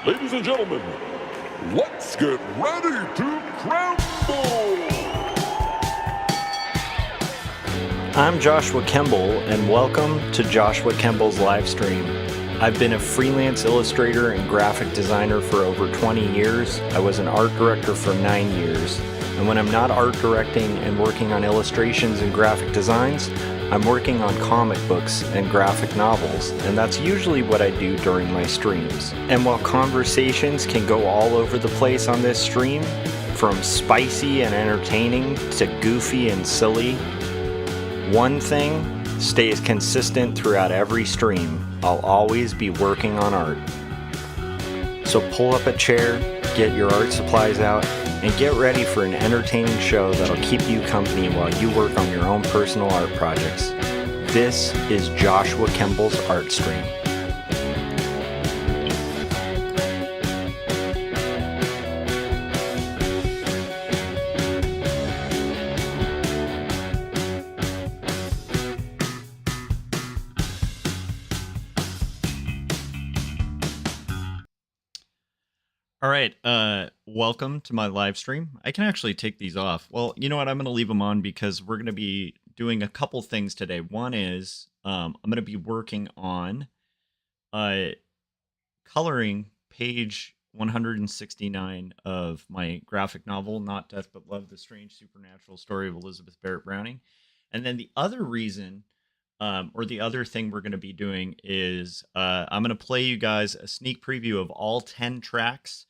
Ladies and gentlemen, let's get ready to crumble! I'm Joshua Kemble, and welcome to Joshua Kemble's Livestream. I've been a freelance illustrator and graphic designer for over 20 years. I was an art director for 9 years. And when I'm not art directing and working on illustrations and graphic designs, I'm working on comic books and graphic novels, and that's usually what I do during my streams. And while conversations can go all over the place on this stream, from spicy and entertaining to goofy and silly, one thing stays consistent throughout every stream. I'll always be working on art. So pull up a chair, get your art supplies out, and get ready for an entertaining show that'll keep you company while you work on your own personal art projects. This is Joshua Kemble's Art Stream. All right, welcome to my live stream. I can actually take these off. Well, you know what? I'm going to leave them on because we're going to be doing a couple things today. One is I'm going to be working on coloring page 169 of my graphic novel, Not Death But Love, The Strange Supernatural Story of Elizabeth Barrett Browning. And then the other reason, or the other thing we're going to be doing is I'm going to play you guys a sneak preview of all 10 tracks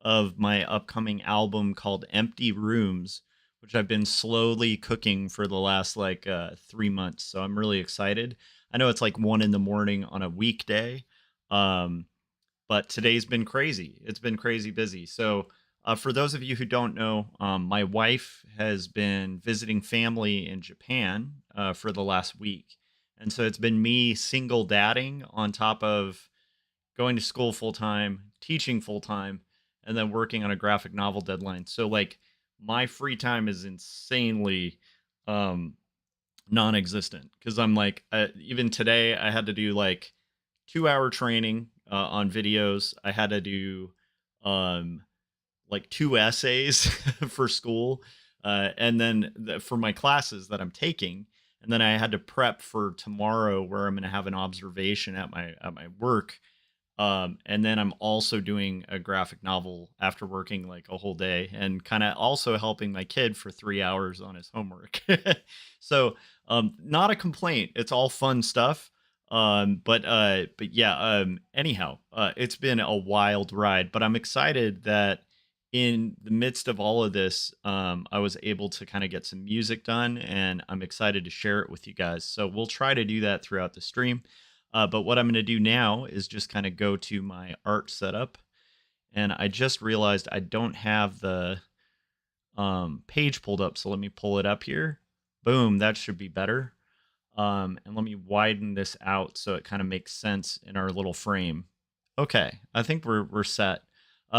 of my upcoming album called Empty Rooms, which I've been slowly cooking for the last 3 months. So I'm really excited. I know it's like 1 a.m. on a weekday, but today's been crazy. It's been crazy busy. So for those of you who don't know, my wife has been visiting family in Japan for the last week. And so it's been me single dadding on top of going to school full time, teaching full time, and then working on a graphic novel deadline. So like my free time is insanely non-existent because I'm like, even today I had to do like 2-hour training on videos. I had to do like 2 essays for school, and then for my classes that I'm taking. And then I had to prep for tomorrow where I'm going to have an observation at my work. And then I'm also doing a graphic novel after working like a whole day and kind of also helping my kid for 3 hours on his homework. So not a complaint. It's all fun stuff. But yeah, anyhow, it's been a wild ride, but I'm excited that in the midst of all of this, I was able to kind of get some music done, and I'm excited to share it with you guys. So we'll try to do that throughout the stream. But what I'm going to do now is just kind of go to my art setup. And I just realized I don't have the page pulled up. So let me pull it up here. Boom, that should be better. And let me widen this out so it kind of makes sense in our little frame. Okay, I think we're set.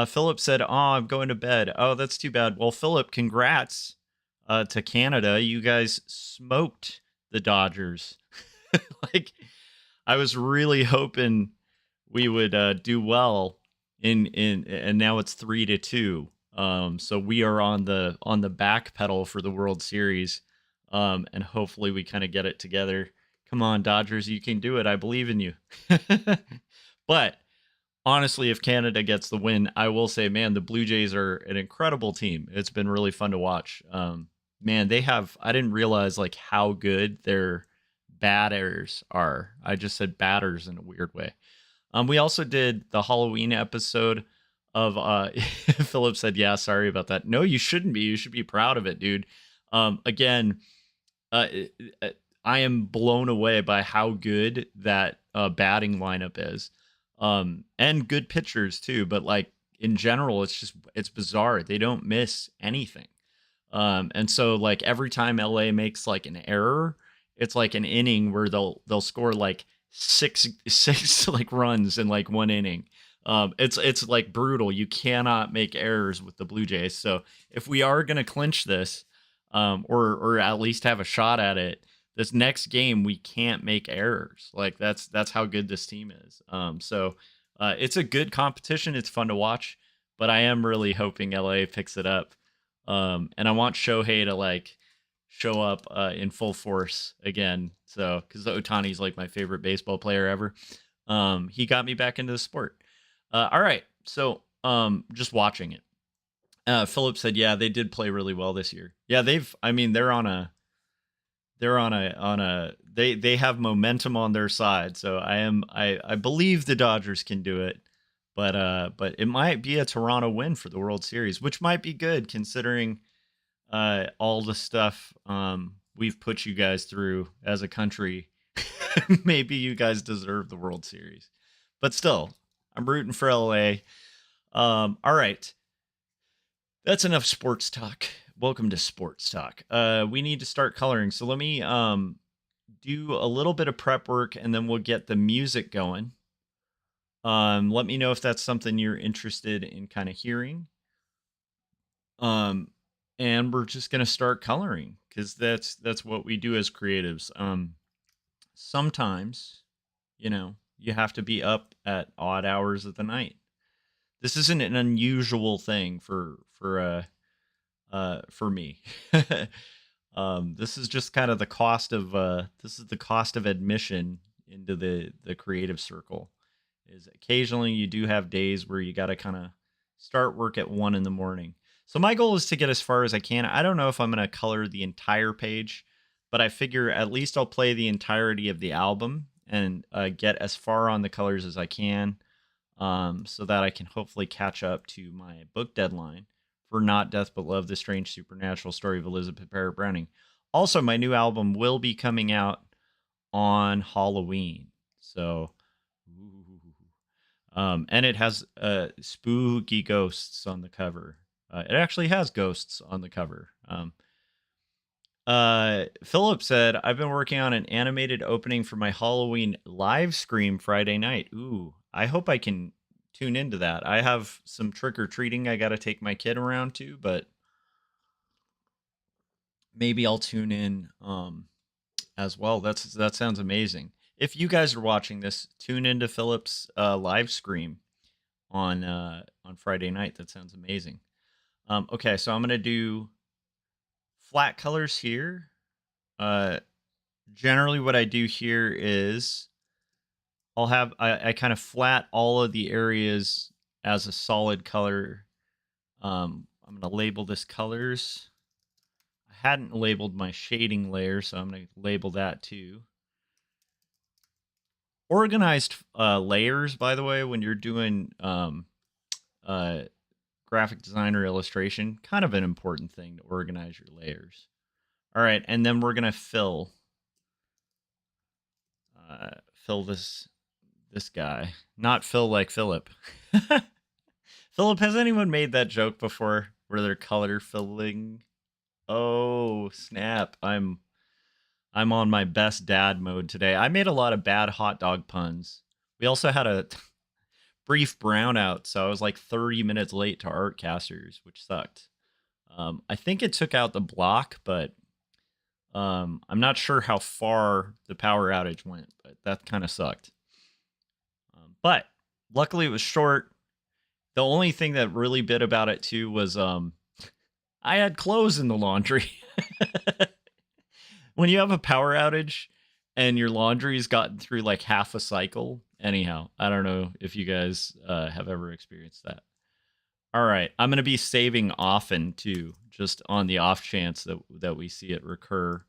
Philip said, "Oh, I'm going to bed." Oh, that's too bad. Well, Philip, congrats to Canada. You guys smoked the Dodgers. Like, I was really hoping we would do well and now it's 3-2. So we are on the back pedal for the World Series, and hopefully we kind of get it together. Come on, Dodgers, you can do it. I believe in you. But honestly, if Canada gets the win, I will say, man, the Blue Jays are an incredible team. It's been really fun to watch. Man, I didn't realize like how good their batters are. I just said batters in a weird way. We also did the Halloween episode of Philip said, yeah, sorry about that. No, you shouldn't be. You should be proud of it, dude. Again, I am blown away by how good that batting lineup is. And good pitchers too, but like in general, it's bizarre. They don't miss anything. And so like every time LA makes like an error, it's like an inning where they'll score like six like runs in like 1 inning. It's like brutal. You cannot make errors with the Blue Jays. So if we are going to clinch this, or at least have a shot at it, this next game we can't make errors. Like that's how good this team is. So It's a good competition. It's fun to watch, but I am really hoping LA picks it up. And I want Shohei to like show up in full force again. So, because Otani's like my favorite baseball player ever. He got me back into the sport. All right, so just watching it. Philip said, "Yeah, they did play really well this year. Yeah, they've. I mean, they have momentum on their side. So I believe the Dodgers can do it, but it might be a Toronto win for the World Series, which might be good considering all the stuff we've put you guys through as a country. Maybe you guys deserve the World Series, but still, I'm rooting for LA. All right, that's enough sports talk. Welcome to sports talk. We need to start coloring, so let me do a little bit of prep work, and then we'll get the music going. Let me know if that's something you're interested in kind of hearing. And we're just gonna start coloring because that's what we do as creatives. Sometimes, you have to be up at odd hours of the night. This isn't an unusual thing for me. This is just kind of the cost of admission into the creative circle. Is occasionally you do have days where you got to kind of start work at 1 a.m. So my goal is to get as far as I can. I don't know if I'm going to color the entire page, but I figure at least I'll play the entirety of the album and get as far on the colors as I can, so that I can hopefully catch up to my book deadline for Not Death But Love, The Strange Supernatural Story of Elizabeth Barrett Browning. Also, my new album will be coming out on Halloween. So, and it has spooky ghosts on the cover. It actually has ghosts on the cover. Philip said, I've been working on an animated opening for my Halloween live stream Friday night. Ooh, I hope I can tune into that. I have some trick-or-treating I got to take my kid around to, but maybe I'll tune in as well. That sounds amazing. If you guys are watching this, tune into Philip's live stream on Friday night. That sounds amazing. Okay, so I'm going to do flat colors here. Generally what I do here is I kind of flat all of the areas as a solid color. I'm going to label this colors. I hadn't labeled my shading layer, so I'm going to label that too. Organized layers, by the way, when you're doing graphic design or illustration, kind of an important thing to organize your layers. All right, and then we're going to fill this guy. Not fill like Philip. Philip, has anyone made that joke before where they're color filling? Oh, snap. I'm on my best dad mode today. I made a lot of bad hot dog puns. We also had a brief brownout, so I was like 30 minutes late to Artcasters, which sucked. I think it took out the block, but I'm not sure how far the power outage went, but that kind of sucked. But luckily it was short. The only thing that really bit about it too was I had clothes in the laundry. When you have a power outage and your laundry's gotten through like half a cycle. Anyhow, I don't know if you guys have ever experienced that. All right, I'm going to be saving often too, just on the off chance that we see it recur.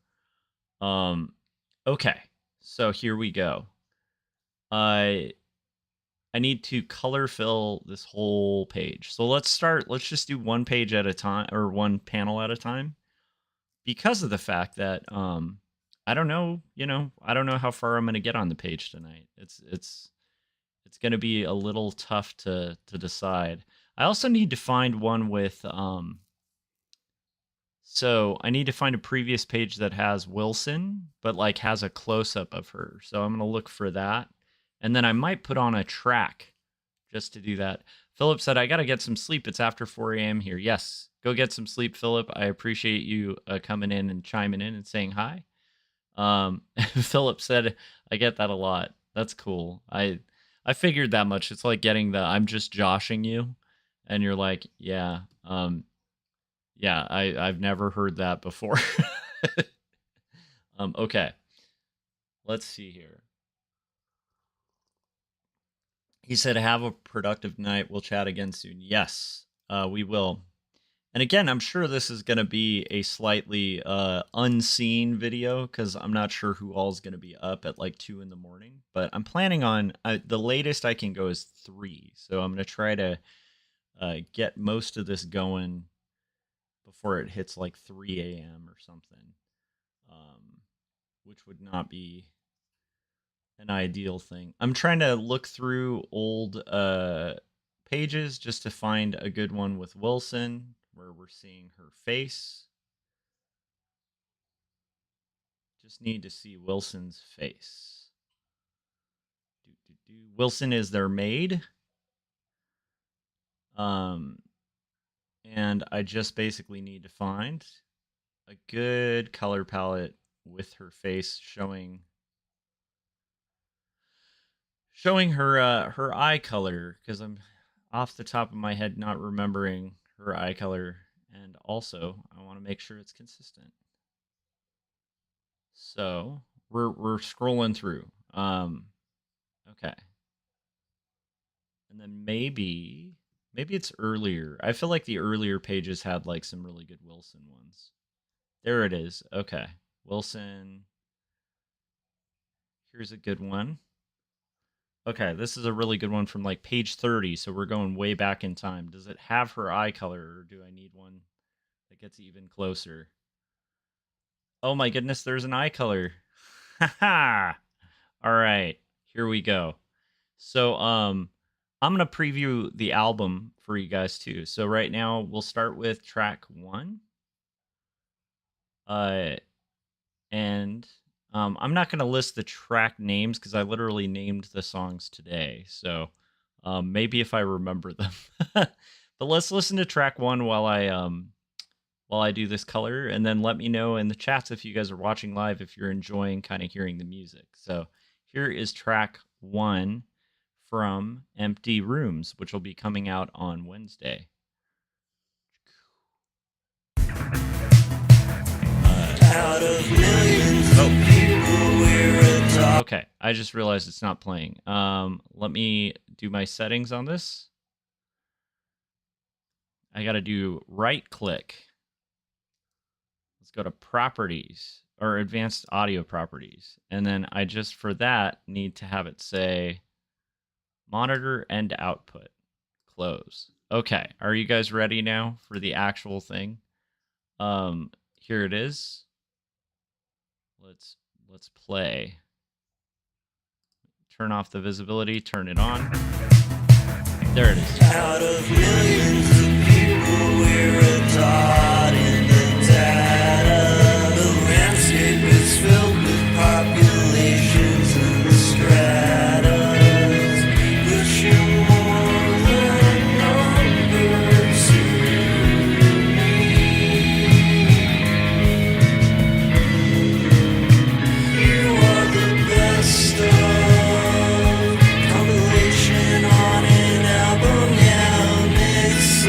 Okay, so here we go. I need to color fill this whole page. So let's just do one page at a time, or one panel at a time, because of the fact that I don't know, I don't know how far I'm going to get on the page tonight. It's going to be a little tough to decide. I also need to find one with so I need to find a previous page that has Wilson, but like has a close up of her. So I'm going to look for that. And then I might put on a track just to do that. Philip said, I got to get some sleep. It's after 4 a.m. here. Yes, go get some sleep, Philip. I appreciate you coming in and chiming in and saying hi. Philip said, I get that a lot. That's cool. I I figured that much. It's like getting the I'm just joshing you, and you're like, yeah, yeah, I've never heard that before. Okay, let's see here. He said, "Have a productive night. We'll chat again soon." Yes, we will. And again, I'm sure this is going to be a slightly unseen video because I'm not sure who all is going to be up at like 2 in the morning. But I'm planning on the latest I can go is 3. So I'm going to try to get most of this going before it hits like 3 a.m. or something, which would not be an ideal thing. I'm trying to look through old pages just to find a good one with Wilson where we're seeing her face. Just need to see Wilson's face. Wilson is their maid. And I just basically need to find a good color palette with her face showing her eye color, because I'm off the top of my head not remembering her eye color, and also I want to make sure it's consistent. So we're scrolling through. Okay. And then maybe it's earlier. I feel like the earlier pages had like some really good Wilson ones. There it is. Okay. Wilson. Here's a good one. Okay, this is a really good one from like page 30, so we're going way back in time. Does it have her eye color, or do I need one that gets even closer? Oh my goodness, there's an eye color. Haha. All right, here we go. So I'm going to preview the album for you guys too. So right now we'll start with track 1. And I'm not going to list the track names because I literally named the songs today. So maybe if I remember them. But let's listen to track 1 while I do this color, and then let me know in the chats if you guys are watching live if you're enjoying kind of hearing the music. So here is track 1 from Empty Rooms, which will be coming out on Wednesday. Out of millions of people, we're a top. Okay, I just realized it's not playing. Let me do my settings on this. I got to do right click. Let's go to properties, or advanced audio properties. And then I just, for that, need to have it say monitor and output, close. Okay, are you guys ready now for the actual thing? Here it is. Let's play. Turn off the visibility, turn it on. There it is. Out of millions of people, we're a dot in the data. The landscape is filled with populations and stratas. But you're more than numbers to me. You are the best of compilation on an album, yeah, mix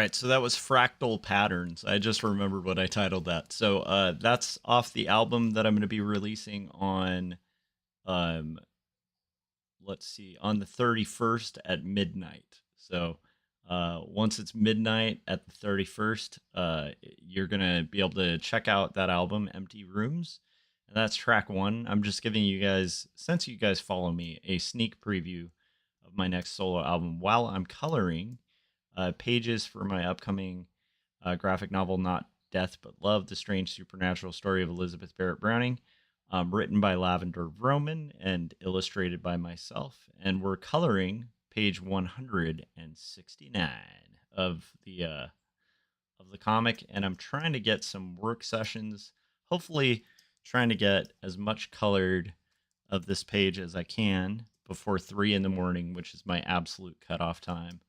right, so that was Fractal Patterns. I just remembered what I titled that. So that's off the album that I'm going to be releasing on, um, let's see, on the 31st at midnight. So once it's midnight at the 31st, you're going to be able to check out that album, Empty Rooms. And that's track 1. I'm just giving you guys, since you guys follow me, a sneak preview of my next solo album while I'm coloring pages for my upcoming graphic novel, Not Death But Love, The Strange Supernatural Story of Elizabeth Barrett Browning, written by Lavender Vroman and illustrated by myself. And we're coloring page 169 of the comic, and I'm trying to get some work sessions, hopefully trying to get as much colored of this page as I can before 3 in the morning, which is my absolute cutoff time,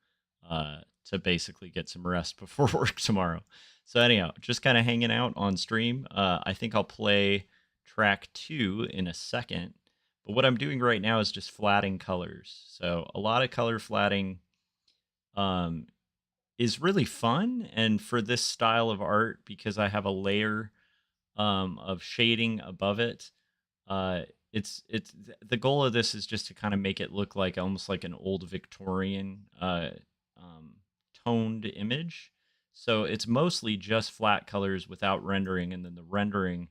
to basically get some rest before work tomorrow. So anyhow, just kind of hanging out on stream. I think I'll play track 2 in a second, but what I'm doing right now is just flatting colors. So a lot of color flatting is really fun, and for this style of art, because I have a layer of shading above it, it's the goal of this is just to kind of make it look like almost like an old Victorian toned image. So it's mostly just flat colors without rendering, and then the rendering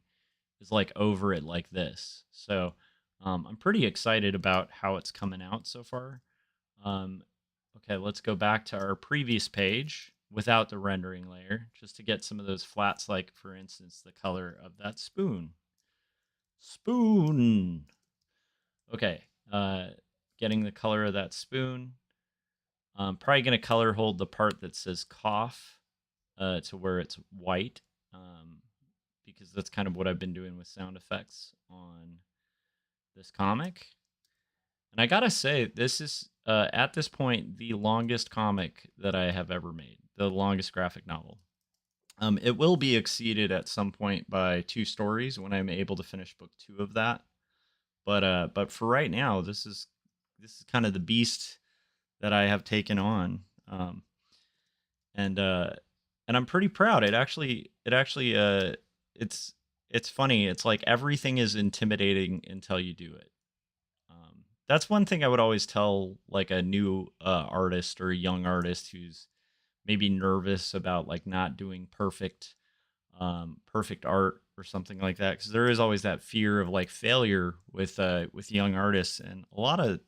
is like over it like this. So I'm pretty excited about how it's coming out so far. Okay, let's go back to our previous page without the rendering layer, just to get some of those flats, like, for instance, the color of that spoon. Spoon. Okay, getting the color of that spoon. Probably going to color hold the part that says cough to where it's white, because that's kind of what I've been doing with sound effects on this comic. And I gotta say, this is, at this point, the longest comic that I have ever made, the longest graphic novel. It will be exceeded at some point by 2 stories when I'm able to finish book 2 of that. But for right now, this is kind of the beast that I have taken on, and I'm pretty proud. It's funny. It's like everything is intimidating until you do it. That's one thing I would always tell, like, a new artist or a young artist who's maybe nervous about, like, not doing perfect art or something like that, because there is always that fear of, like, failure with young artists. And a lot of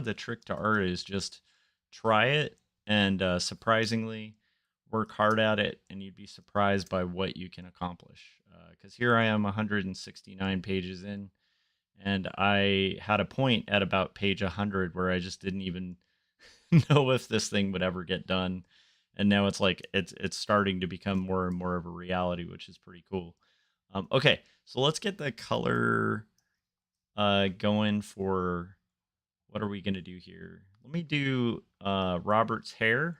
the trick to art is just try it, and surprisingly work hard at it, and you'd be surprised by what you can accomplish. Because here I am 169 pages in, and I had a point at about page 100 where I just didn't even know if this thing would ever get done. And now it's like it's starting to become more and more of a reality, which is pretty cool. Okay, so let's get the color going for, what are we going to do here? Let me do Robert's hair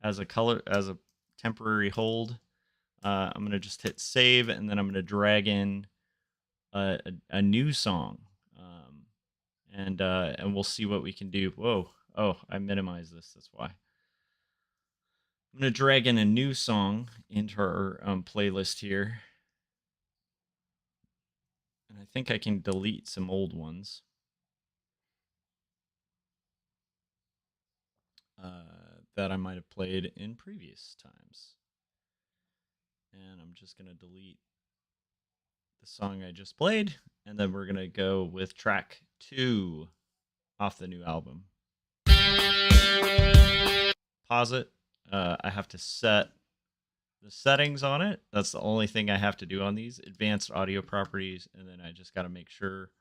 as a color, as a temporary hold. I'm going to just hit save, and then I'm going to drag in a new song, and we'll see what we can do. Whoa, oh, I minimized this, that's why. I'm going to drag in a new song into our playlist here, and I think I can delete some old ones that I might have played in previous times. And I'm just going to delete the song I just played, and then we're going to go with track 2 off the new album. Pause it. I have to set the settings on it. That's the only thing I have to do on these. Advanced audio properties, and then I just got to make sure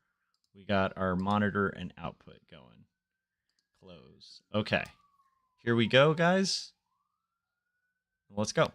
we got our monitor and output going. Close. Okay. Here we go, guys. Let's go.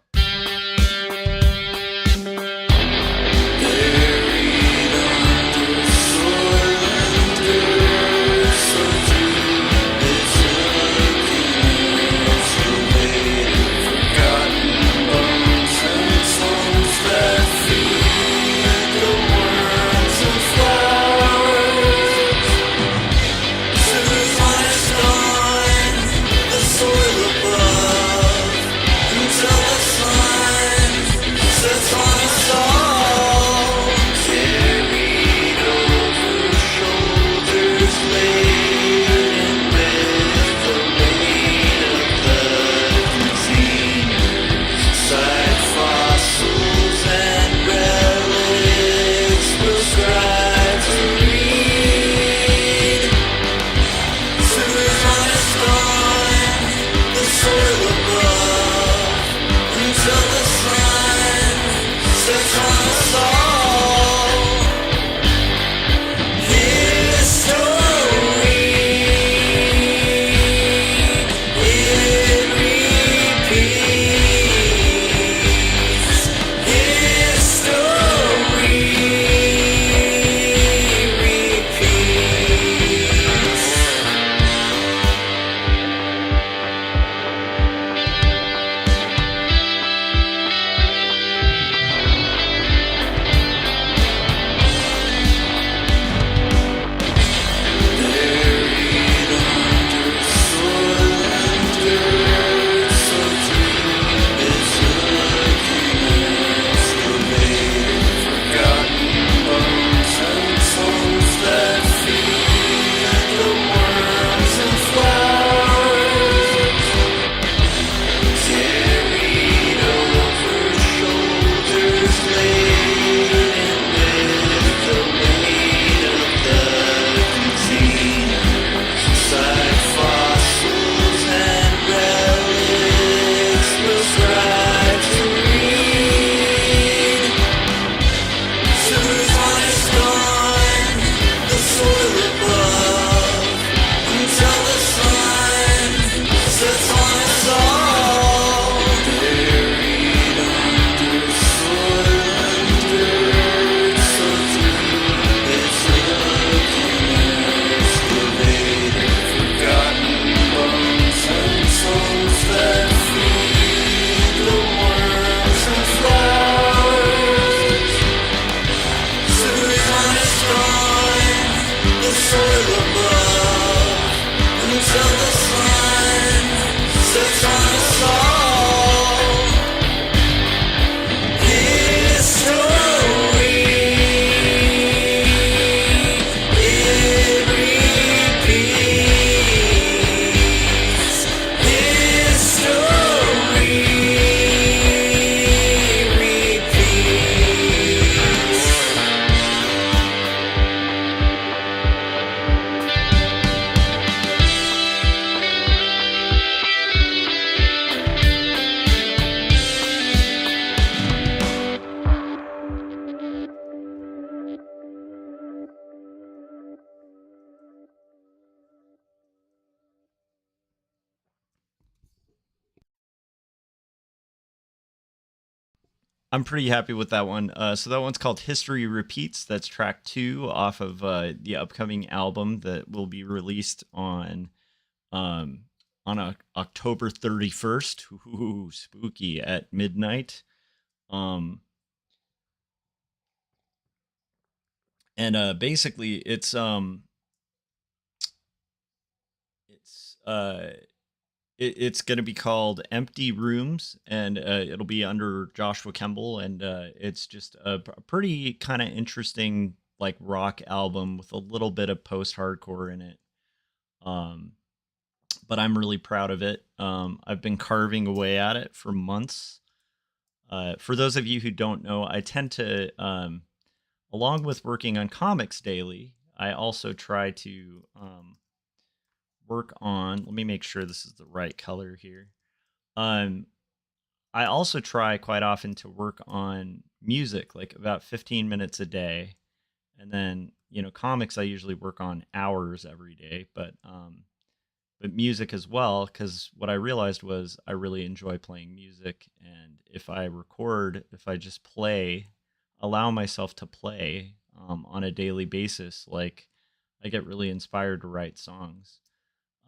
Soil above, I'm pretty happy with that one. So that one's called History Repeats. That's track 2 off of the upcoming album that will be released um, on October 31st. Ooh, spooky, at midnight. Basically it's it's going to be called Empty Rooms, and it'll be under Joshua Kemble, and it's just a pretty kind of interesting like rock album with a little bit of post-hardcore in it. But I'm really proud of it. I've been carving away at it for months. For those of you who don't know, I tend to, along with working on comics daily, I also try to work on, let me make sure this is the right color here. I also try quite often to work on music, like about 15 minutes a day. And then, comics I usually work on hours every day, but music as well, because what I realized was I really enjoy playing music. And if I just allow myself to play on a daily basis, like I get really inspired to write songs.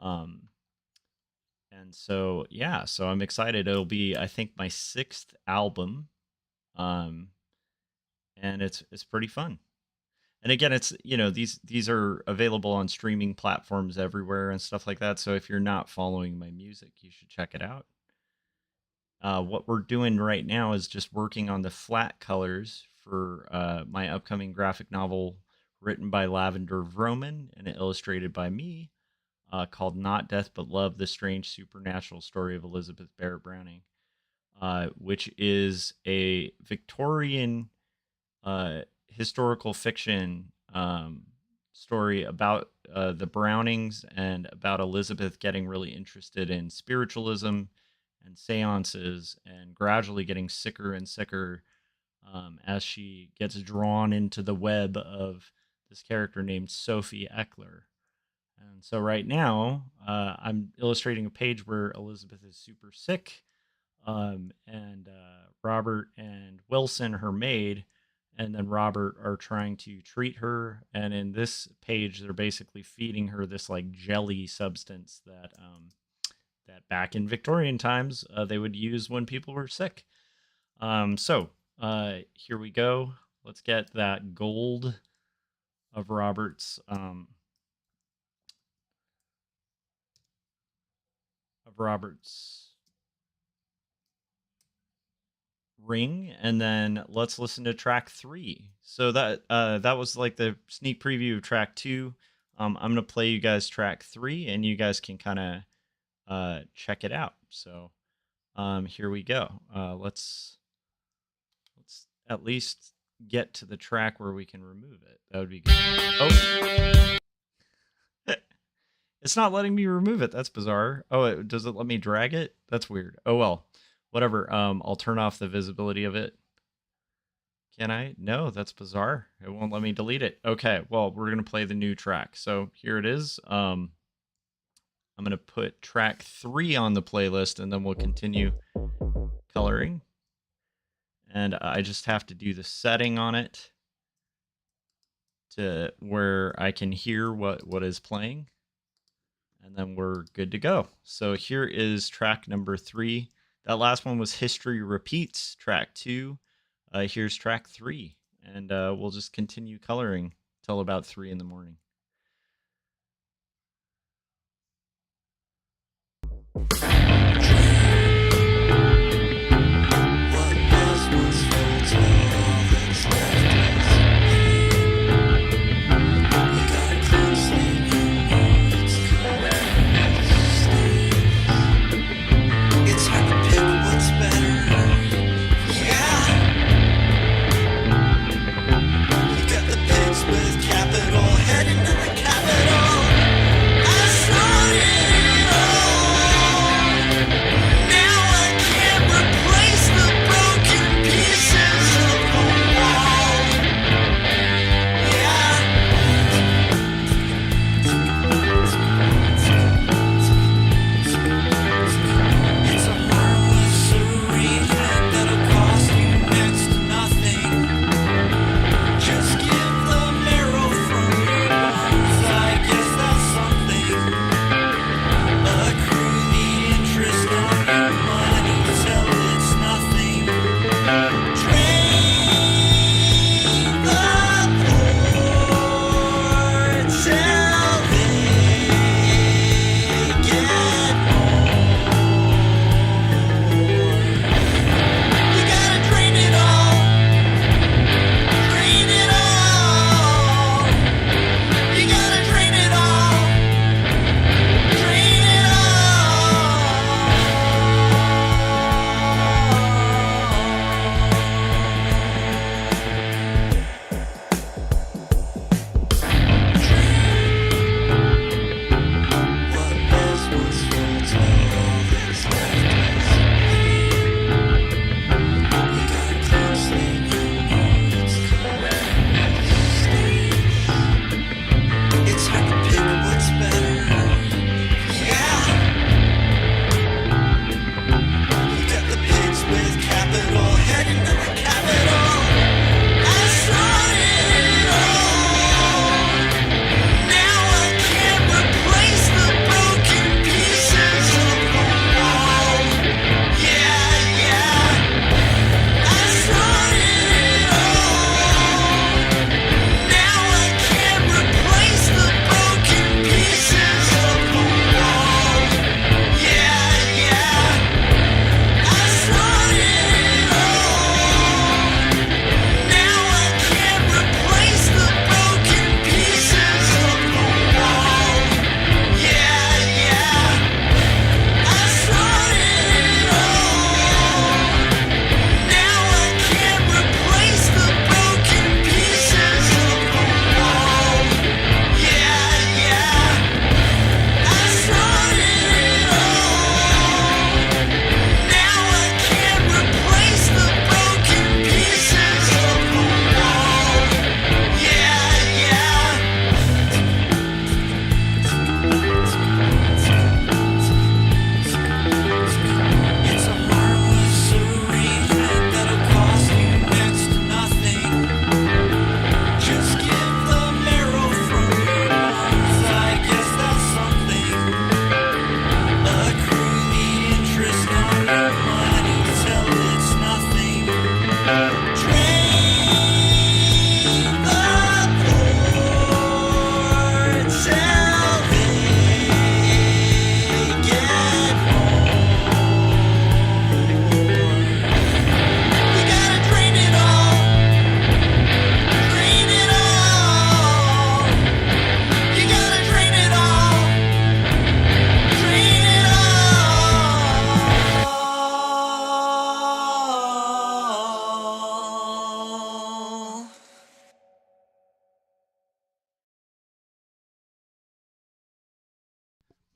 And so, yeah, so I'm excited. It'll be, I think, my 6th album. And it's pretty fun. And again, it's, these are available on streaming platforms everywhere and stuff like that. So if you're not following my music, you should check it out. What we're doing right now is just working on the flat colors for my upcoming graphic novel written by Lavender Vroman and illustrated by me, called Not Death But Love, The Strange Supernatural Story of Elizabeth Barrett Browning, which is a Victorian historical fiction story about the Brownings and about Elizabeth getting really interested in spiritualism and seances and gradually getting sicker and sicker as she gets drawn into the web of this character named Sophie Eckler. And so right now, I'm illustrating a page where Elizabeth is super sick, and Robert and Wilson, her maid, and then Robert are trying to treat her. And in this page, they're basically feeding her this like jelly substance that back in Victorian times they would use when people were sick. So here we go. Let's get that gold of Robert's ring, and then let's listen to track 3. So that was like the sneak preview of track 2. I'm gonna play you guys track 3, and you guys can kind of check it out. So here we go. Let's at least get to the track where we can remove it. That would be good. Oh. It's not letting me remove it. That's bizarre. Oh, does it let me drag it? That's weird. Oh, well, whatever. I'll turn off the visibility of it. Can I? No, that's bizarre. It won't let me delete it. Okay, well, we're going to play the new track. So here it is. I'm going to put track 3 on the playlist, and then we'll continue coloring. And I just have to do the setting on it to where I can hear what is playing. And then we're good to go. So here is track number 3. That last one was History Repeats, track 2. Here's track 3. And we'll just continue coloring till about 3 in the morning. Heading to the capital. I saw it all.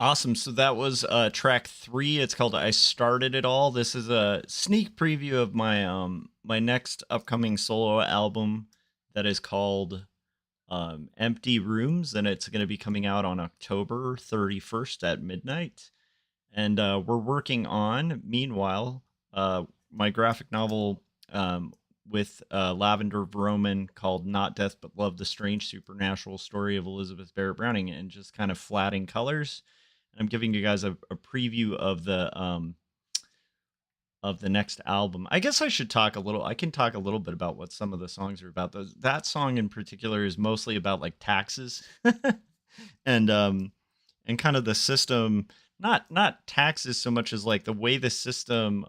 Awesome. So that was track 3. It's called I Started It All. This is a sneak preview of my next upcoming solo album that is called Empty Rooms, and it's going to be coming out on October 31st at midnight. And we're working on, meanwhile, my graphic novel with Lavender Vroman called Not Death But Love, the Strange Supernatural Story of Elizabeth Barrett Browning, and just kind of flatting colors. I'm giving you guys a preview of the next album. I guess I should talk a little. I can talk a little bit about what some of the songs are about. That song in particular is mostly about like taxes, and kind of the system. Not taxes so much as like the way the system,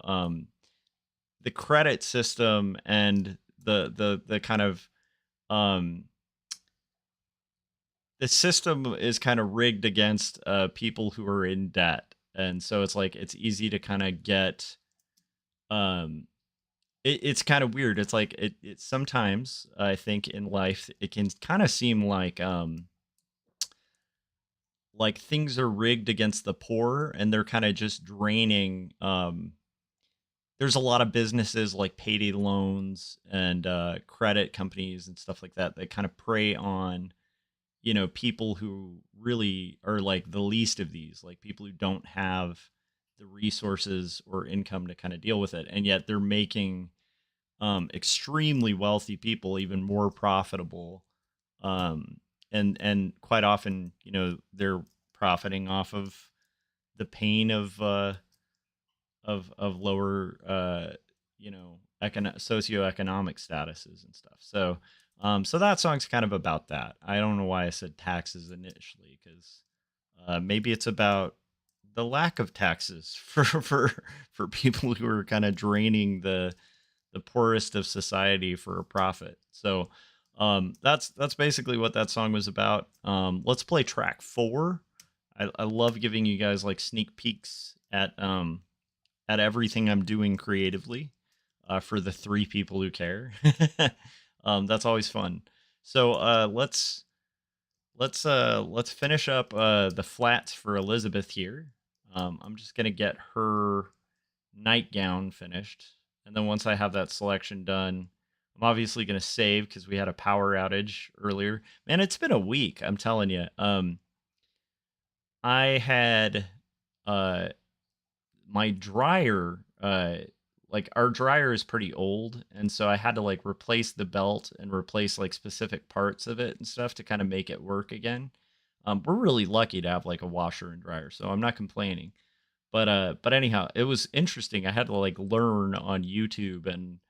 the credit system, and the kind of the system is kind of rigged against people who are in debt, and so it's like it's easy to kind of get. It's kind of weird. It's like it sometimes I think in life it can kind of seem like things are rigged against the poor, and they're kind of just draining. There's a lot of businesses like payday loans and credit companies and stuff like that that kind of prey on people who really are like the least of these, like people who don't have the resources or income to kind of deal with it, and yet they're making extremely wealthy people even more profitable, and quite often they're profiting off of the pain of lower socioeconomic statuses and stuff. So that song's kind of about that. I don't know why I said taxes initially, because maybe it's about the lack of taxes for people who are kind of draining the poorest of society for a profit. So that's basically what that song was about. Let's play track 4. I love giving you guys like sneak peeks at everything I'm doing creatively for the 3 people who care. That's always fun. So let's finish up the flats for Elizabeth here. I'm just gonna get her nightgown finished, and then once I have that selection done, I'm obviously gonna save because we had a power outage earlier. Man, it's been a week. I'm telling you. I had my dryer. Like our dryer is pretty old, and so I had to like replace the belt and replace like specific parts of it and stuff to kind of make it work again. We're really lucky to have like a washer and dryer, so I'm not complaining. But anyhow, it was interesting. I had to like learn on YouTube, and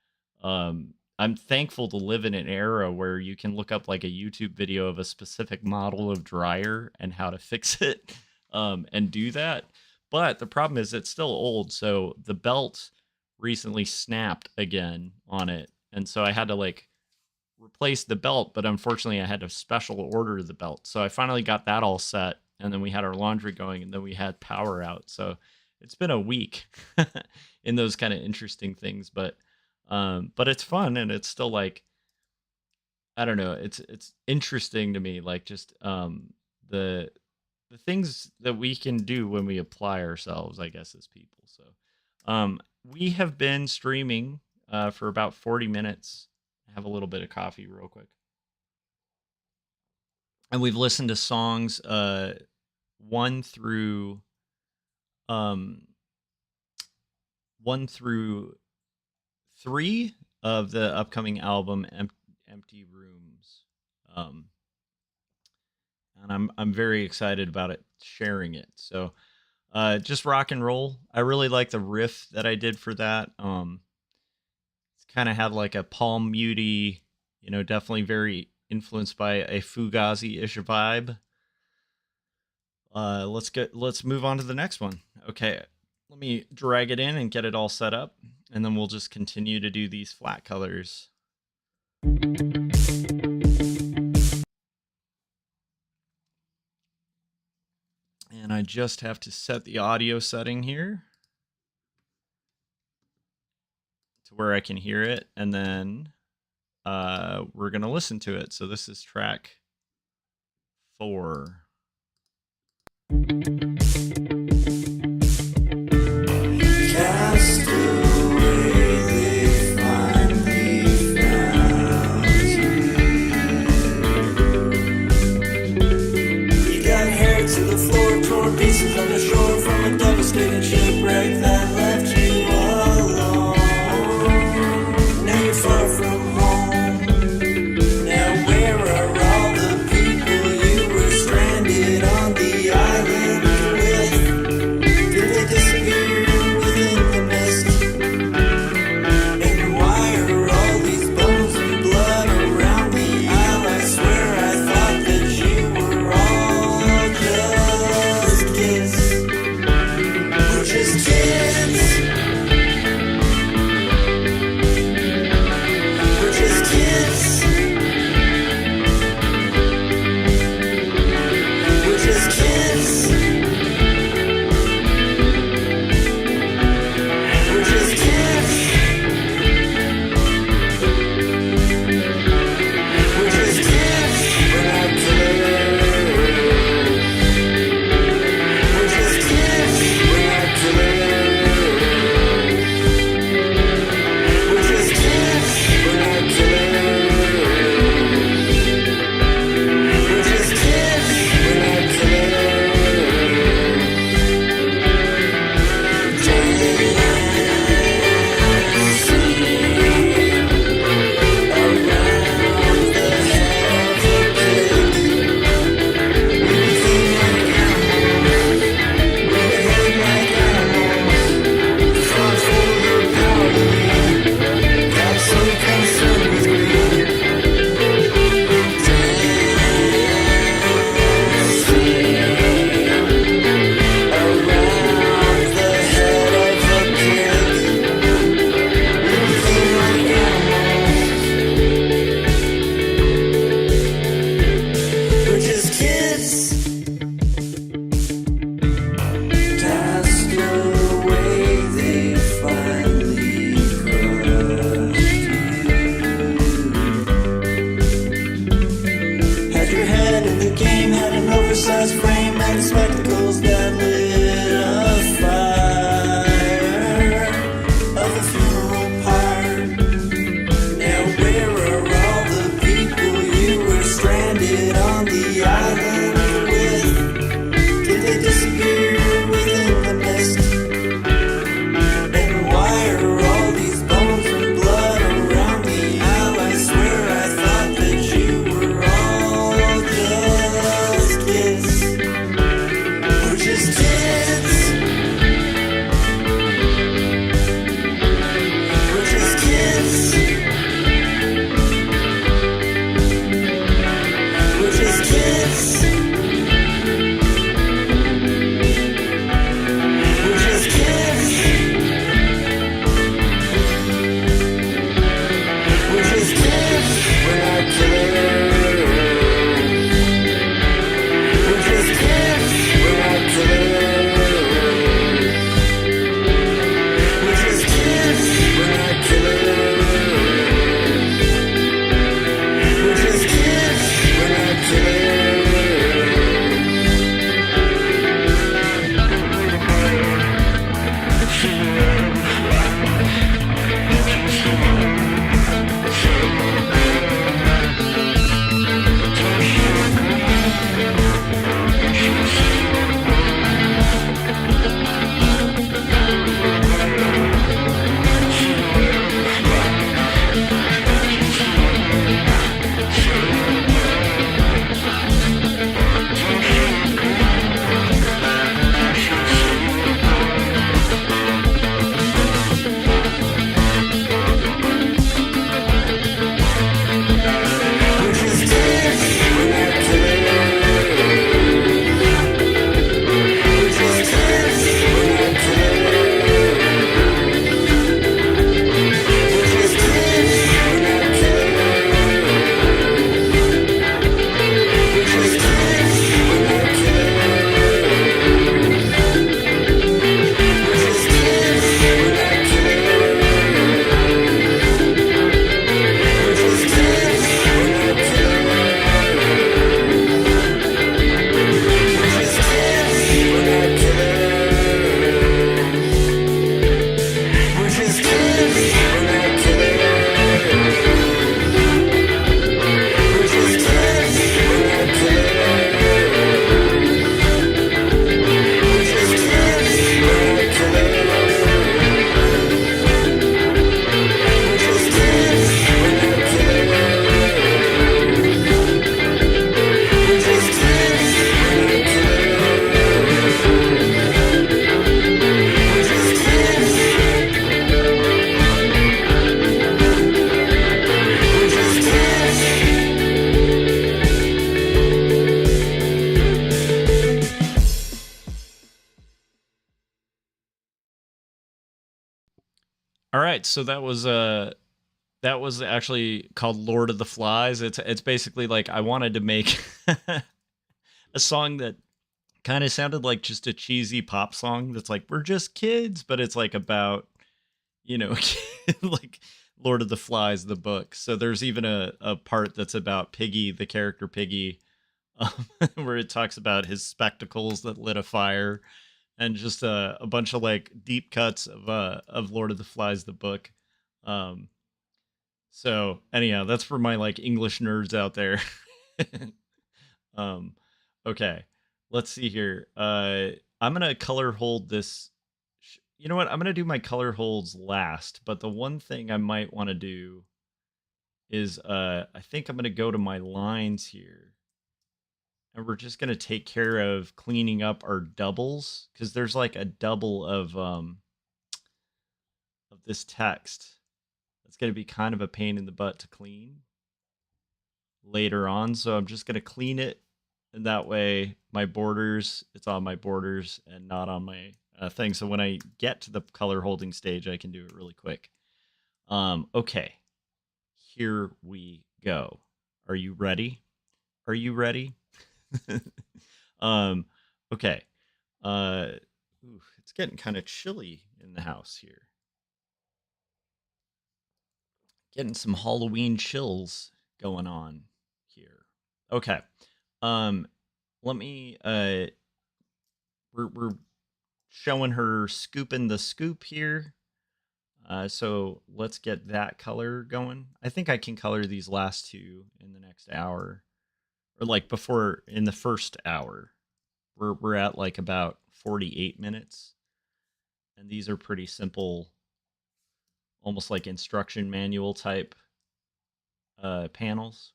I'm thankful to live in an era where you can look up like a YouTube video of a specific model of dryer and how to fix it, and do that. But the problem is it's still old, so the belt recently snapped again on it, and so I had to like replace the belt, but unfortunately I had to special order the belt. So I finally got that all set, and then we had our laundry going, and then we had power out. So it's been a week in those kind of interesting things, but it's fun, and it's still like, I don't know, it's interesting to me, like just the things that we can do when we apply ourselves, I guess, as people. So we have been streaming for about 40 minutes. Have a little bit of coffee real quick. And we've listened to songs 1 through 3 of the upcoming album Empty Rooms. And I'm very excited about it, sharing it. So just rock and roll. I really like the riff that I did for that. It's kind of had like a palm muty, definitely very influenced by a Fugazi-ish vibe. Let's move on to the next one. Okay, let me drag it in and get it all set up, and then we'll just continue to do these flat colors. And I just have to set the audio setting here to where I can hear it, and then we're going to listen to it. So this is track 4. Cast away, they finally found you. Got hair to the floor, torn pieces on the shore from a devastating shipwreck that left you alone. Now you're far from home. Now where are all the people you were stranded on the island? right, so that was actually called Lord of the Flies. It's basically like I wanted to make a song that kind of sounded like just a cheesy pop song that's like we're just kids, but it's like about, you know, like Lord of the Flies, the book. So there's even a part that's about Piggy, the character Piggy, where it talks about his spectacles that lit a fire, and just a bunch of like deep cuts of Lord of the Flies, the book. Um, so anyhow, that's for my like English nerds out there. um, okay, let's see here. I'm gonna color hold this. You know what? I'm gonna do my color holds last, but the one thing I might want to do is I think I'm gonna go to my lines here, and we're just gonna take care of cleaning up our doubles because there's like a double of this text. That's gonna be kind of a pain in the butt to clean later on. So I'm just gonna clean it, and that way my borders, it's on my borders and not on my thing. So when I get to the color holding stage, I can do it really quick. Okay, here we go. Are you ready? Are you ready? um, okay. It's getting kind of chilly in the house here. Getting some Halloween chills going on here. Okay. Let me we're showing her scooping the scoop here. So let's get that color going. I think I can color these last two in the next hour, or like before in the first hour. We're at like about 48 minutes, and these are pretty simple, almost like instruction manual type panels.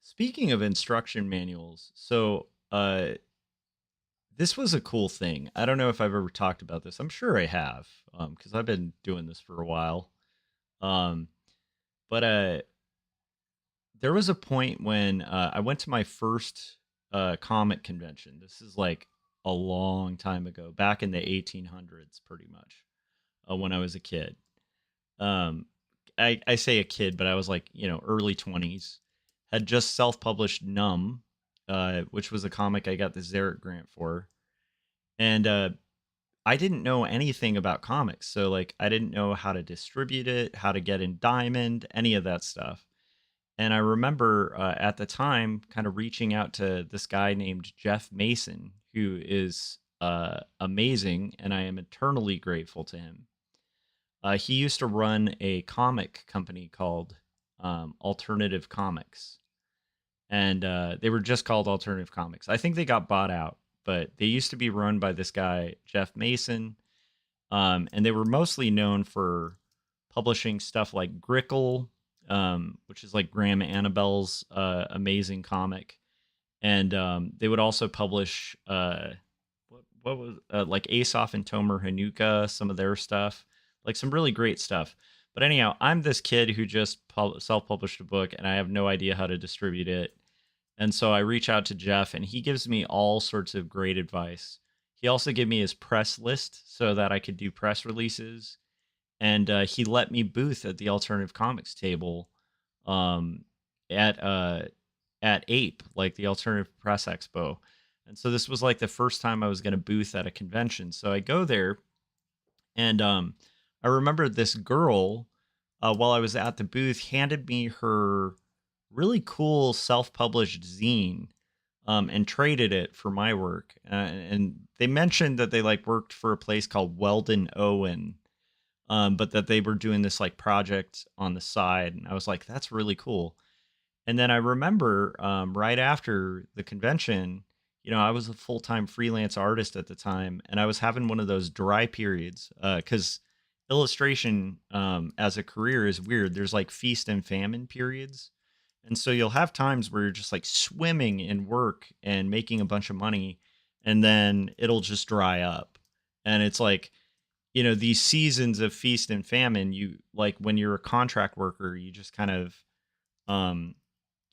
Speaking of instruction manuals, so this was a cool thing. I don't know if I've ever talked about this. I'm sure I have, because I've been doing this for a while. Um, but there was a point when I went to my first comic convention. This is like a long time ago, back in the 1800s, pretty much, when I was a kid. Um, I say a kid, but I was like, you know, early 20s. Had just self-published Numb, which was a comic I got the Xeric grant for. And I didn't know anything about comics. So, like, I didn't know how to distribute it, how to get in Diamond, any of that stuff. And I remember at the time kind of reaching out to this guy named Jeff Mason, who is amazing, and I am eternally grateful to him. He used to run a comic company called Alternative Comics. And they were just called Alternative Comics. I think they got bought out, but they used to be run by this guy, Jeff Mason. And they were mostly known for publishing stuff like Grickle, which is like Graham Annabelle's amazing comic. And they would also publish what was like Aesop and Tomer Hanukkah, some of their stuff, like some really great stuff. But anyhow, I'm this kid who just self-published a book, and I have no idea how to distribute it. And so I reach out to Jeff, and he gives me all sorts of great advice. He also gave me his press list so that I could do press releases. And he let me booth at the Alternative Comics table at APE, like the Alternative Press Expo. And so this was like the first time I was going to booth at a convention. So I go there, and I remember this girl, while I was at the booth, handed me her really cool self-published zine, and traded it for my work. And they mentioned that they like worked for a place called Weldon Owen, but that they were doing this like project on the side. And I was like, that's really cool. And then I remember right after the convention, you know, I was a full-time freelance artist at the time, and I was having one of those dry periods because illustration as a career is weird. There's like feast and famine periods. And so you'll have times where you're just like swimming in work and making a bunch of money, and then it'll just dry up. And it's like, you know, these seasons of feast and famine, you like when you're a contract worker, you just kind of,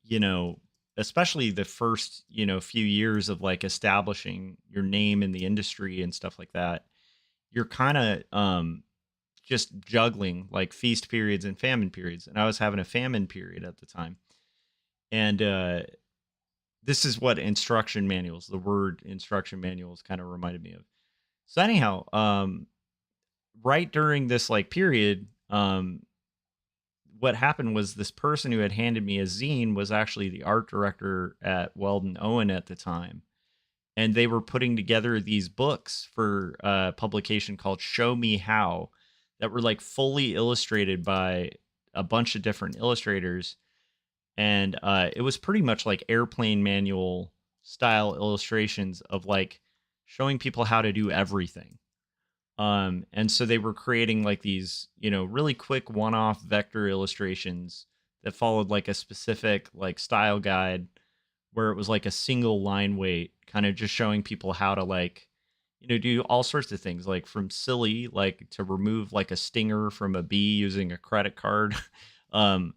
you know, especially the first, you know, few years of like establishing your name in the industry and stuff like that, you're kind of just juggling like feast periods and famine periods. And I was having a famine period at the time. And this is what instruction manuals, the word instruction manuals kind of reminded me of. So anyhow, right during this like period, what happened was this person who had handed me a zine was actually the art director at Weldon Owen at the time. And they were putting together these books for publication called Show Me How that were like fully illustrated by a bunch of different illustrators. And it was pretty much like airplane manual style illustrations of like showing people how to do everything. And so they were creating like these, really quick one-off vector illustrations that followed like a specific like style guide where it was like a single line weight, kind of just showing people how to like, do all sorts of things, like from silly, like to remove like a stinger from a bee using a credit card, to,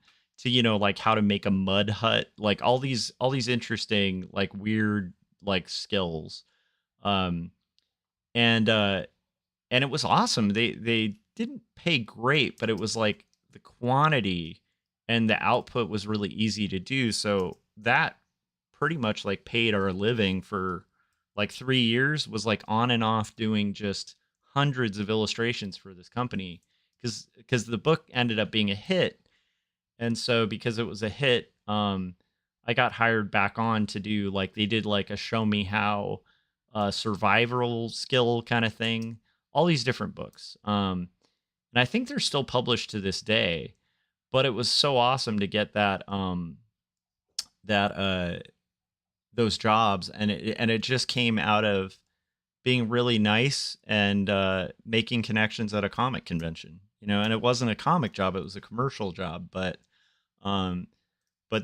like how to make a mud hut, like all these interesting, like weird, like skills. And it was awesome. They didn't pay great, but it was like the quantity and the output was really easy to do. So that pretty much like paid our living for like 3 years, was like on and off doing just hundreds of illustrations for this company because the book ended up being a hit. And so because it was a hit, I got hired back on to do like, they did like a Show Me How survival skill kind of thing. All these different books. And I think they're still published to this day, but it was so awesome to get that, those jobs. And it just came out of being really nice and, making connections at a comic convention, and it wasn't a comic job. It was a commercial job, but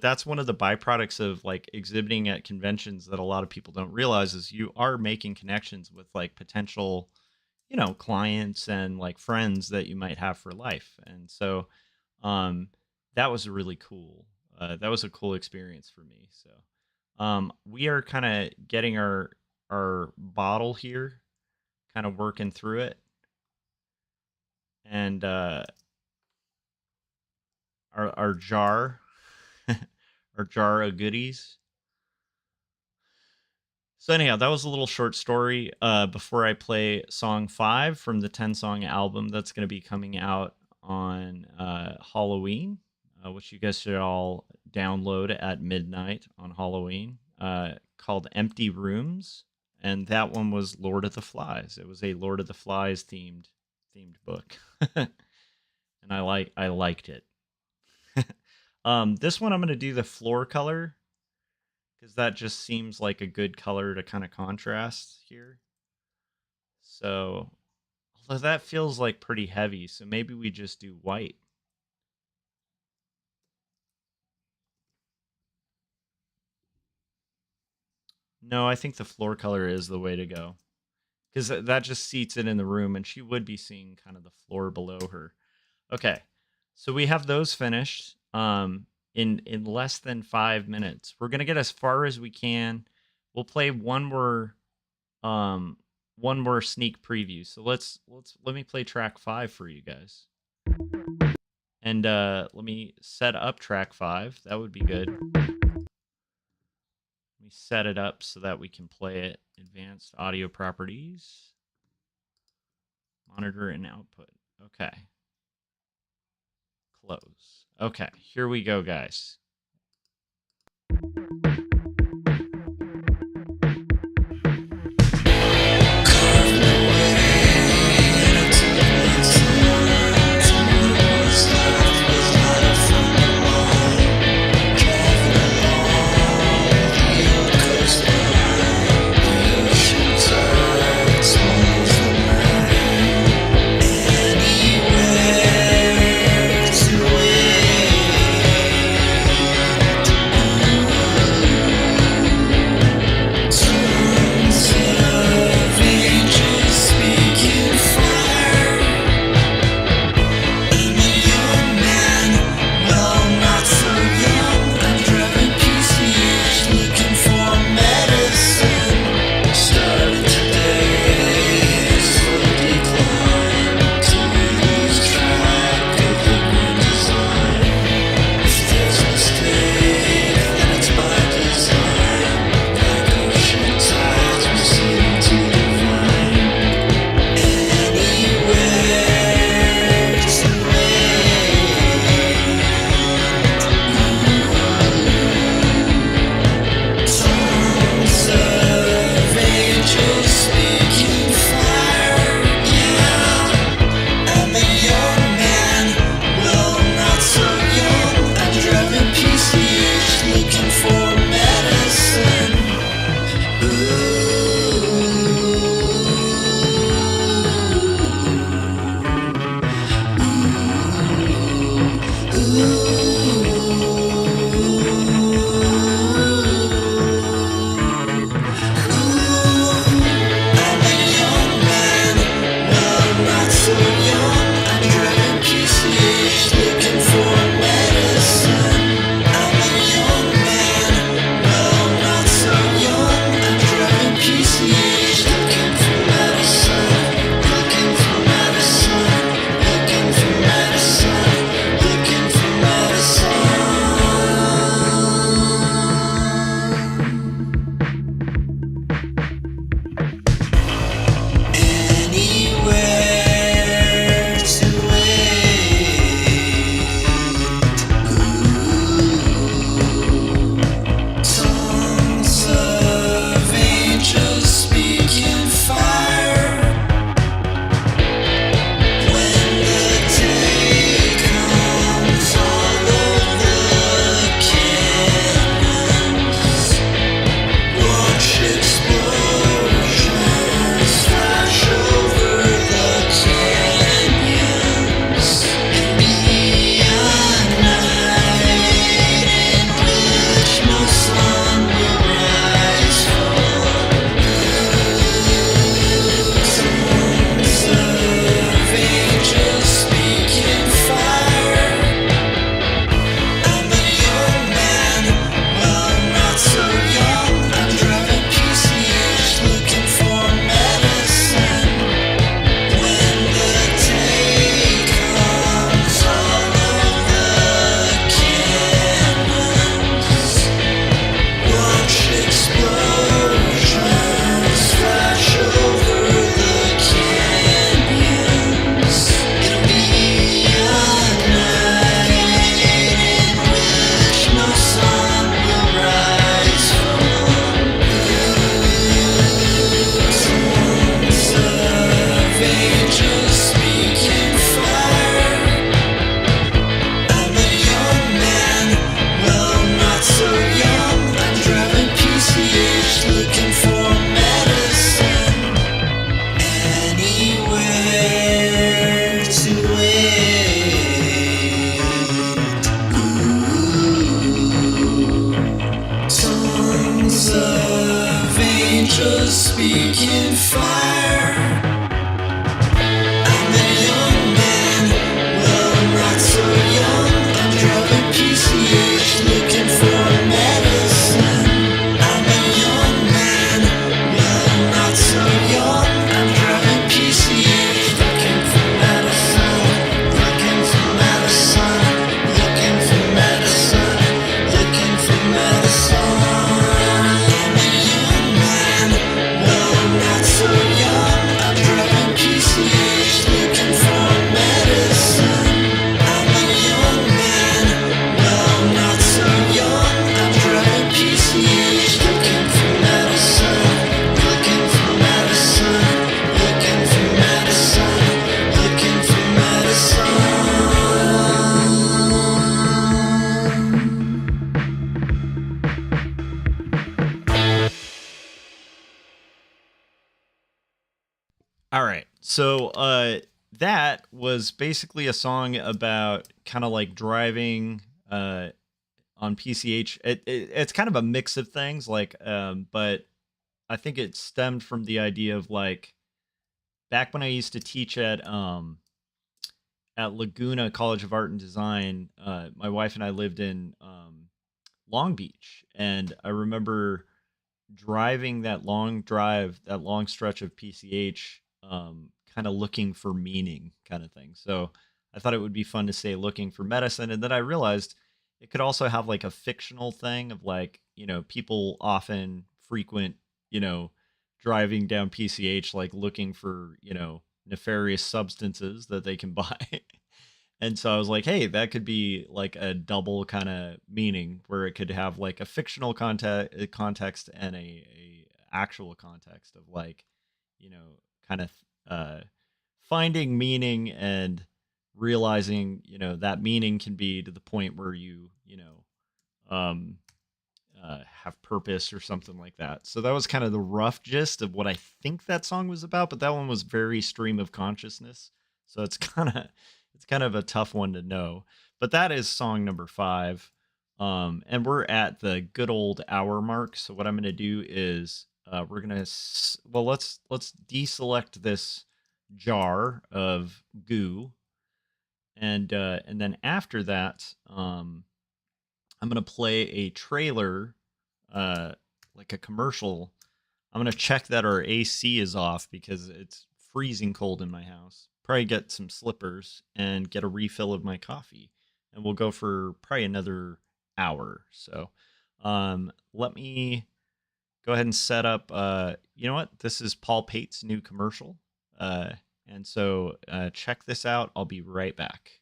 that's one of the byproducts of like exhibiting at conventions that a lot of people don't realize is you are making connections with like potential, clients and like friends that you might have for life. And so, that was really cool. That was a cool experience for me. So, we are kind of getting our bottle here, kind of working through it. And, our jar, our jar of goodies. So anyhow, that was a little short story before I play song 5 from the 10-song album that's going to be coming out on Halloween, which you guys should all download at midnight on Halloween, called Empty Rooms. And that one was Lord of the Flies. It was a Lord of the Flies themed book. And I liked it. This one I'm going to do the floor color, because that just seems like a good color to kind of contrast here. So, although that feels like pretty heavy, so maybe we just do white. No, I think the floor color is the way to go, because that just seats it in the room, and she would be seeing kind of the floor below her. Okay, so we have those finished. In less than 5 minutes. We're gonna get as far as we can. We'll play one more sneak preview. So let me play track 5 for you guys. And let me set up track 5. That would be good. Let me set it up so that we can play it. Advanced audio properties. Monitor and output. Okay. Close. Okay, here we go, guys. Anywhere to win. All right. So that was basically a song about kind of like driving on PCH. It's kind of a mix of things, like but I think it stemmed from the idea of like back when I used to teach at Laguna College of Art and Design. My wife and I lived in Long Beach, and I remember driving that long drive, that long stretch of PCH, kind of looking for meaning, kind of thing. So I thought it would be fun to say looking for medicine, and then I realized it could also have like a fictional thing of like, people often frequent, you know, driving down PCH like looking for, nefarious substances that they can buy. And so I was like, hey, that could be like a double kind of meaning where it could have like a fictional context and a actual context of like, kind of uh, finding meaning and realizing, that meaning can be to the point where um, have purpose or something like that. So that was kind of the rough gist of what I think that song was about, but that one was very stream of consciousness. So it's kind of a tough one to know. But that is song number 5. And we're at the good old hour mark. So what I'm going to do is we're going to let's deselect this jar of goo, and then after that I'm going to play a trailer, uh, like a commercial. I'm going to check that our AC is off because it's freezing cold in my house. Probably get some slippers and get a refill of my coffee. And we'll go for probably another hour. So let me go ahead and set up. You know what? This is Paul Pate's new commercial. And so check this out. I'll be right back.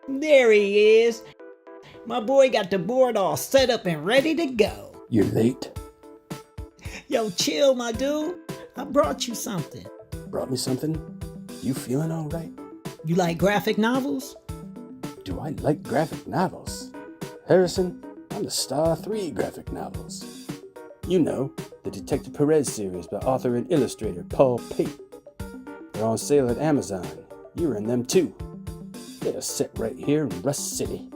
There he is. My boy got the board all set up and ready to go. You're late. Yo, chill, my dude. I brought you something. Brought me something? You feeling all right? You like graphic novels? Do I like graphic novels? Harrison, I'm the star of 3 graphic novels. You know, the Detective Perez series by author and illustrator Paul Pate. They're on sale at Amazon. You're in them too. They're set right here in Rust City.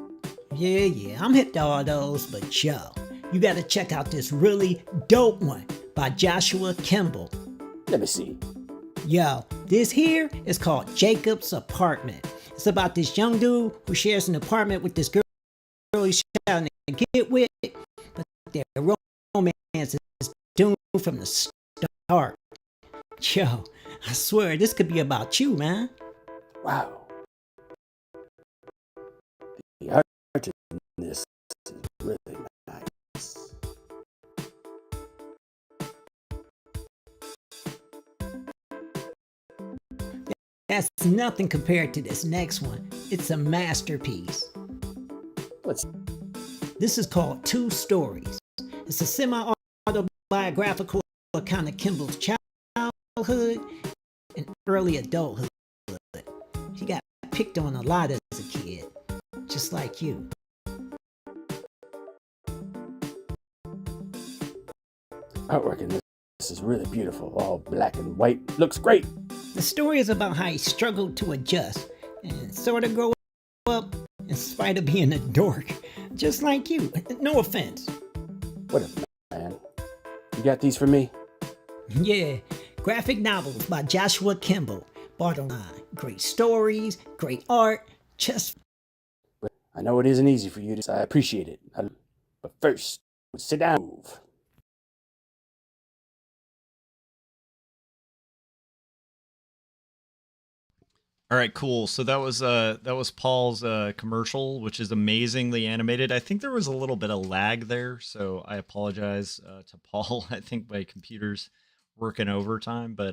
Yeah, I'm hip to all those, but yo, you gotta check out this really dope one by Joshua Kemble. Let me see. Yo, this here is called Jacob's Apartment. It's about this young dude who shares an apartment with this girl he's trying to get with, but their romance is doomed from the start. Yo, I swear this could be about you, man. Wow. The art in this is really nice. That's nothing compared to this next one. It's a masterpiece. This is called 2 Stories. It's a semi-autobiographical account of Kimball's childhood and early adulthood. He got picked on a lot as a kid, just like you. Artwork in this is really beautiful. All black and white. Looks great. The story is about how he struggled to adjust and sort of grow up in spite of being a dork, just like you. No offense. Whatever, man. You got these for me? Yeah, graphic novels by Joshua Kemble. Bottom line, great stories, great art, just... I know it isn't easy for you to... I appreciate it. But first, sit down. All right, cool. So that was Paul's commercial, which is amazingly animated. I think there was a little bit of lag there, so I apologize to Paul. I think my computer's working overtime, but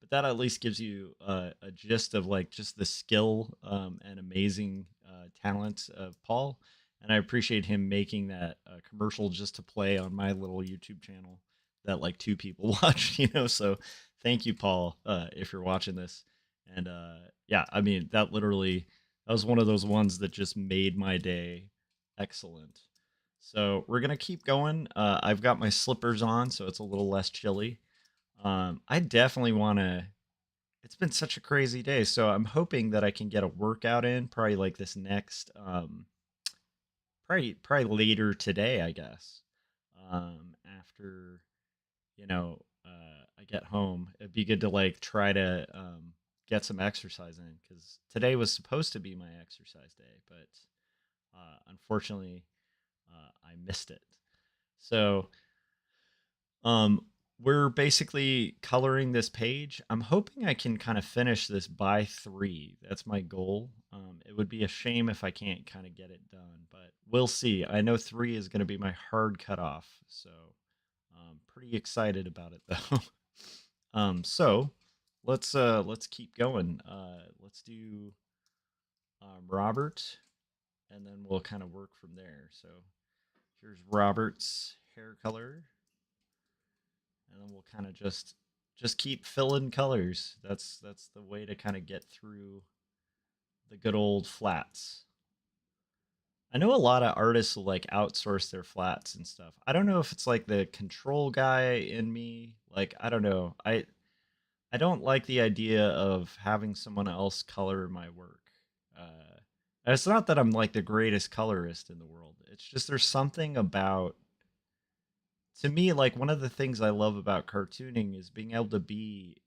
that at least gives you a gist of like just the skill and amazing talent of Paul. And I appreciate him making that commercial just to play on my little YouTube channel that like two people watch. So thank you, Paul, if you're watching this. And yeah, I mean that was one of those ones that just made my day excellent. So we're gonna keep going. I've got my slippers on, so it's a little less chilly. I definitely want to. It's been such a crazy day, so I'm hoping that I can get a workout in, probably like this next, probably later today, I guess. After I get home, it'd be good to like try to get some exercise in because today was supposed to be my exercise day, but unfortunately, I missed it. So, um, we're basically coloring this page. I'm hoping I can kind of finish this by 3. That's my goal. It would be a shame if I can't kind of get it done, but we'll see. I know 3 is going to be my hard cutoff, so pretty excited about it though. So let's keep going. Let's do Robert, and then we'll kind of work from there. So here's Robert's hair color, and then we'll kind of just keep filling colors. That's the way to kind of get through the good old flats. I know a lot of artists will like outsource their flats and stuff. I don't know if it's like the control guy in me. Like I don't know. I don't like the idea of having someone else color my work. And it's not that I'm like the greatest colorist in the world. It's just there's something about to me like one of the things I love about cartooning is being able to be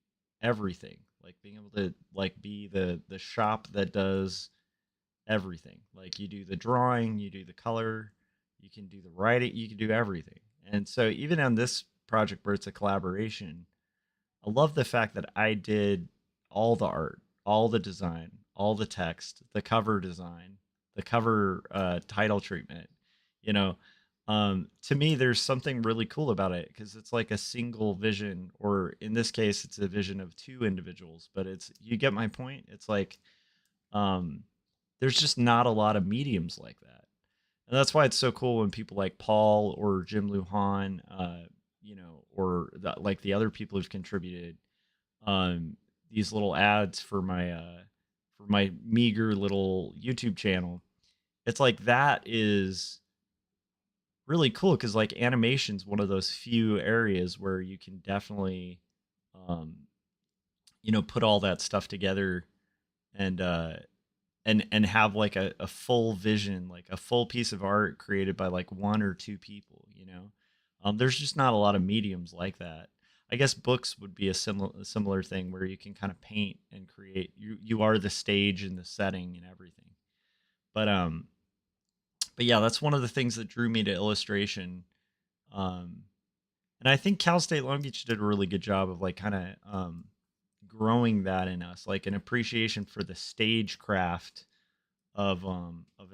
everything. Like being able to like be the shop that does everything. Like you do the drawing, you do the color, you can do the writing, you can do everything. And so even on this project where it's a collaboration, I love the fact that I did all the art, all the design, all the text, the cover design, the cover title treatment. You know, to me, there's something really cool about it because it's like a single vision, or in this case, it's a vision of 2 individuals. But it's you get my point. It's like um, there's just not a lot of mediums like that, and that's why it's so cool when people like Paul or Jim Luhan, or like the other people who've contributed um, these little ads for my meager little YouTube channel. It's like that is really cool because like animation's one of those few areas where you can definitely um, put all that stuff together and and have like a full vision, like a full piece of art created by like 1 or 2 people. There's just not a lot of mediums like that. I guess books would be a similar thing where you can kind of paint and create. You are the stage and the setting and everything. But but yeah, that's one of the things that drew me to illustration. Um, and I think Cal State Long Beach did a really good job of like kind of growing that in us, like an appreciation for the stagecraft of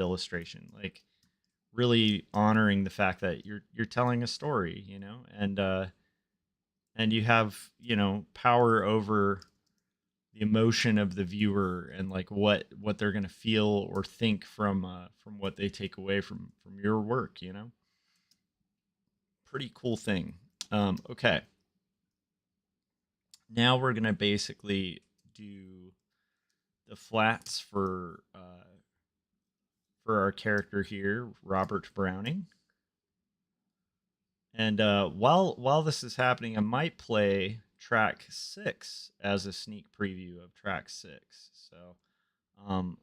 illustration, like really honoring the fact that you're telling a story, and you have power over the emotion of the viewer and like what they're gonna feel or think from what they take away from your work. Pretty cool thing. Okay, now we're gonna basically do the flats for our character here, Robert Browning. And while this is happening, I might play track 6 as a sneak preview of track 6. So um,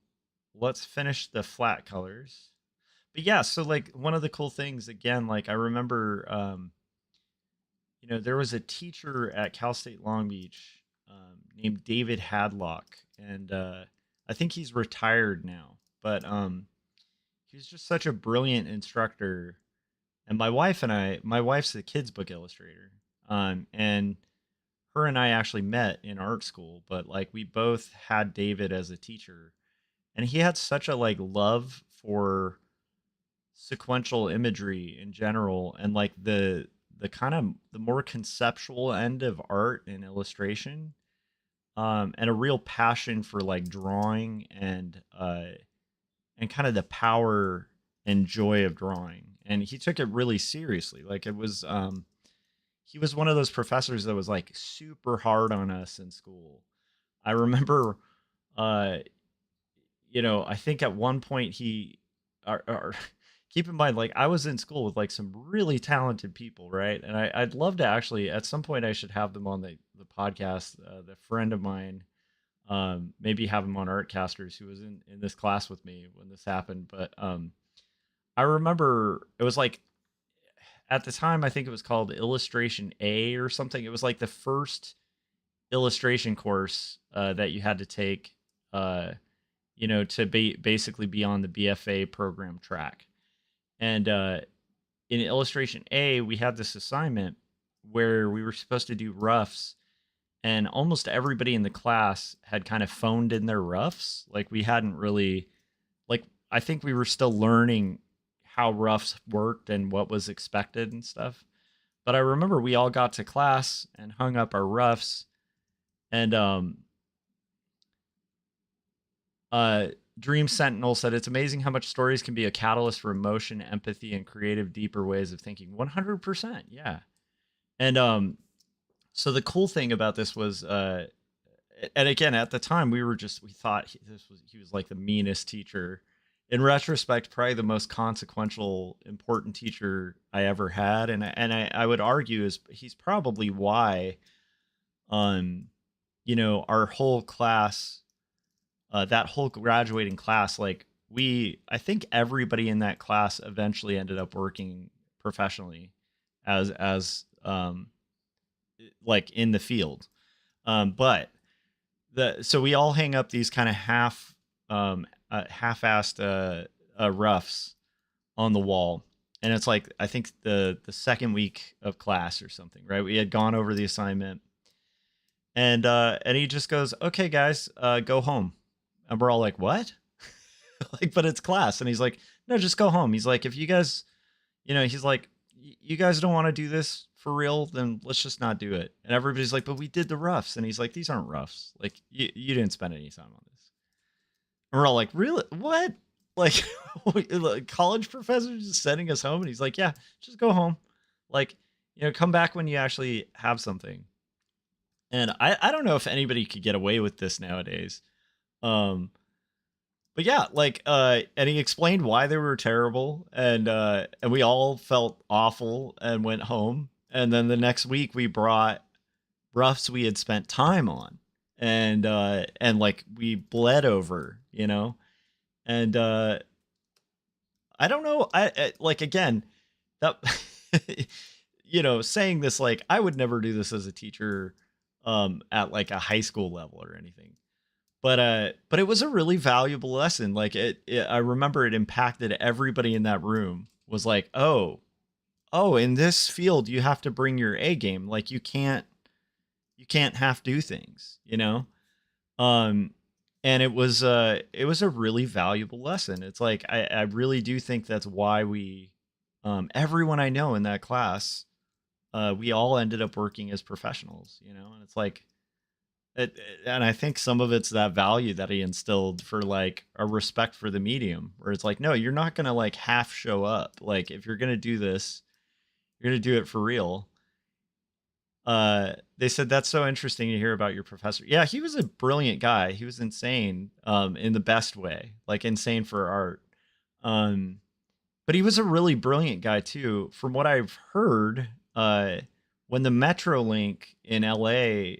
let's finish the flat colors. But yeah, so like one of the cool things, again, like I remember, there was a teacher at Cal State Long Beach named David Hadlock, and I think he's retired now, but he was just such a brilliant instructor. And my wife's a kids book illustrator, and her and I actually met in art school, but like we both had David as a teacher, and he had such a like love for sequential imagery in general, and like the kind of the more conceptual end of art and illustration, and a real passion for like drawing and kind of the power and joy of drawing. And he took it really seriously. Like it was he was one of those professors that was like super hard on us in school. I remember uh I think at one point or keep in mind, like I was in school with like some really talented people, right? And I'd love to actually at some point I should have them on the podcast. The friend of mine, maybe have him on Artcasters, who was in this class with me when this happened. But I remember it was like at the time I think it was called Illustration A or something. It was like the first illustration course that you had to take, to basically be on the BFA program track. And in Illustration A, we had this assignment where we were supposed to do roughs, and almost everybody in the class had kind of phoned in their roughs. Like we hadn't really, like, I think we were still learning how roughs worked and what was expected and stuff. But I remember we all got to class and hung up our roughs, and Dream Sentinel said, "It's amazing how much stories can be a catalyst for emotion, empathy, and creative, deeper ways of thinking." 100%, yeah. And so the cool thing about this was, and again, at the time, we thought he was like the meanest teacher. In retrospect, probably the most consequential, important teacher I ever had, and I would argue he's probably why, our whole class, that whole graduating class, like I think everybody in that class eventually ended up working professionally as like in the field. But so we all hang up these kind of half-assed roughs on the wall, and it's like I think the second week of class or something, right? We had gone over the assignment, and he just goes, "Okay, guys, go home." And we're all like, "What?" Like, but it's class. And he's like, "No, just go home." He's like, "If you guys, he's like, you guys don't want to do this for real, then let's just not do it." And everybody's like, "But we did the roughs." And he's like, "These aren't roughs. Like, you didn't spend any time on this." And we're all like, "Really? What?" Like, college professors just sending us home. And he's like, "Yeah, just go home. Like, come back when you actually have something." And I don't know if anybody could get away with this nowadays. But yeah, like, and he explained why they were terrible, and we all felt awful and went home. And then the next week we brought roughs we had spent time on, and like we bled over, and I don't know, I like, again, that, saying this, like, I would never do this as a teacher, at like a high school level or anything. But it was a really valuable lesson. Like I remember it impacted everybody in that room. Was like, oh, in this field you have to bring your A game. Like you can't half do things, And it was a really valuable lesson. It's like I really do think that's why everyone I know in that class, we all ended up working as professionals, And it's like, and I think some of it's that value that he instilled for like a respect for the medium, where it's like, no, you're not going to like half show up. Like if you're going to do this, you're going to do it for real. They said, "That's so interesting to hear about your professor." Yeah, he was a brilliant guy. He was insane, in the best way, like insane for art. But he was a really brilliant guy too. From what I've heard, when the Metrolink in LA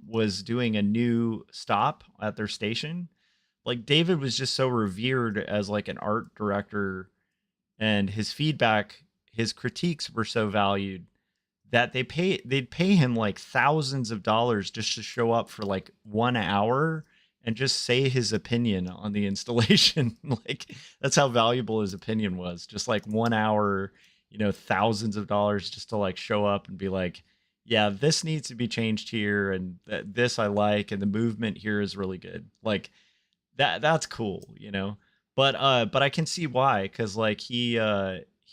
was doing a new stop at their station, like David was just so revered as like an art director, and his feedback, his critiques were so valued that they'd pay him like thousands of dollars just to show up for like 1 hour and just say his opinion on the installation. Like that's how valuable his opinion was. Just like 1 hour, thousands of dollars just to like show up and be like, yeah, this needs to be changed here, and this I like, and the movement here is really good. Like that's cool, you know. But I can see why, because like he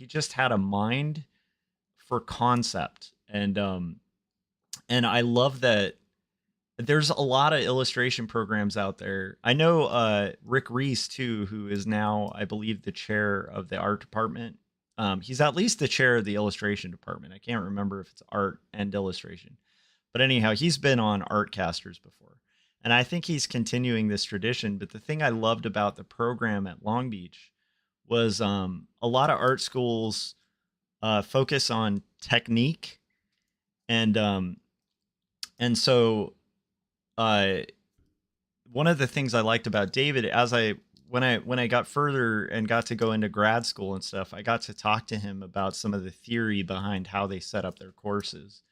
just had a mind for concept, and I love that there's a lot of illustration programs out there. I know Rick Reese too, who is now, I believe, the chair of the art department. He's at least the chair of the illustration department. I can't remember if it's art and illustration. But anyhow, he's been on Artcasters before. And I think he's continuing this tradition. But the thing I loved about the program at Long Beach was a lot of art schools focus on technique. And so uh, one of the things I liked about David, when I got further and got to go into grad school and stuff, I got to talk to him about some of the theory behind how they set up their courses.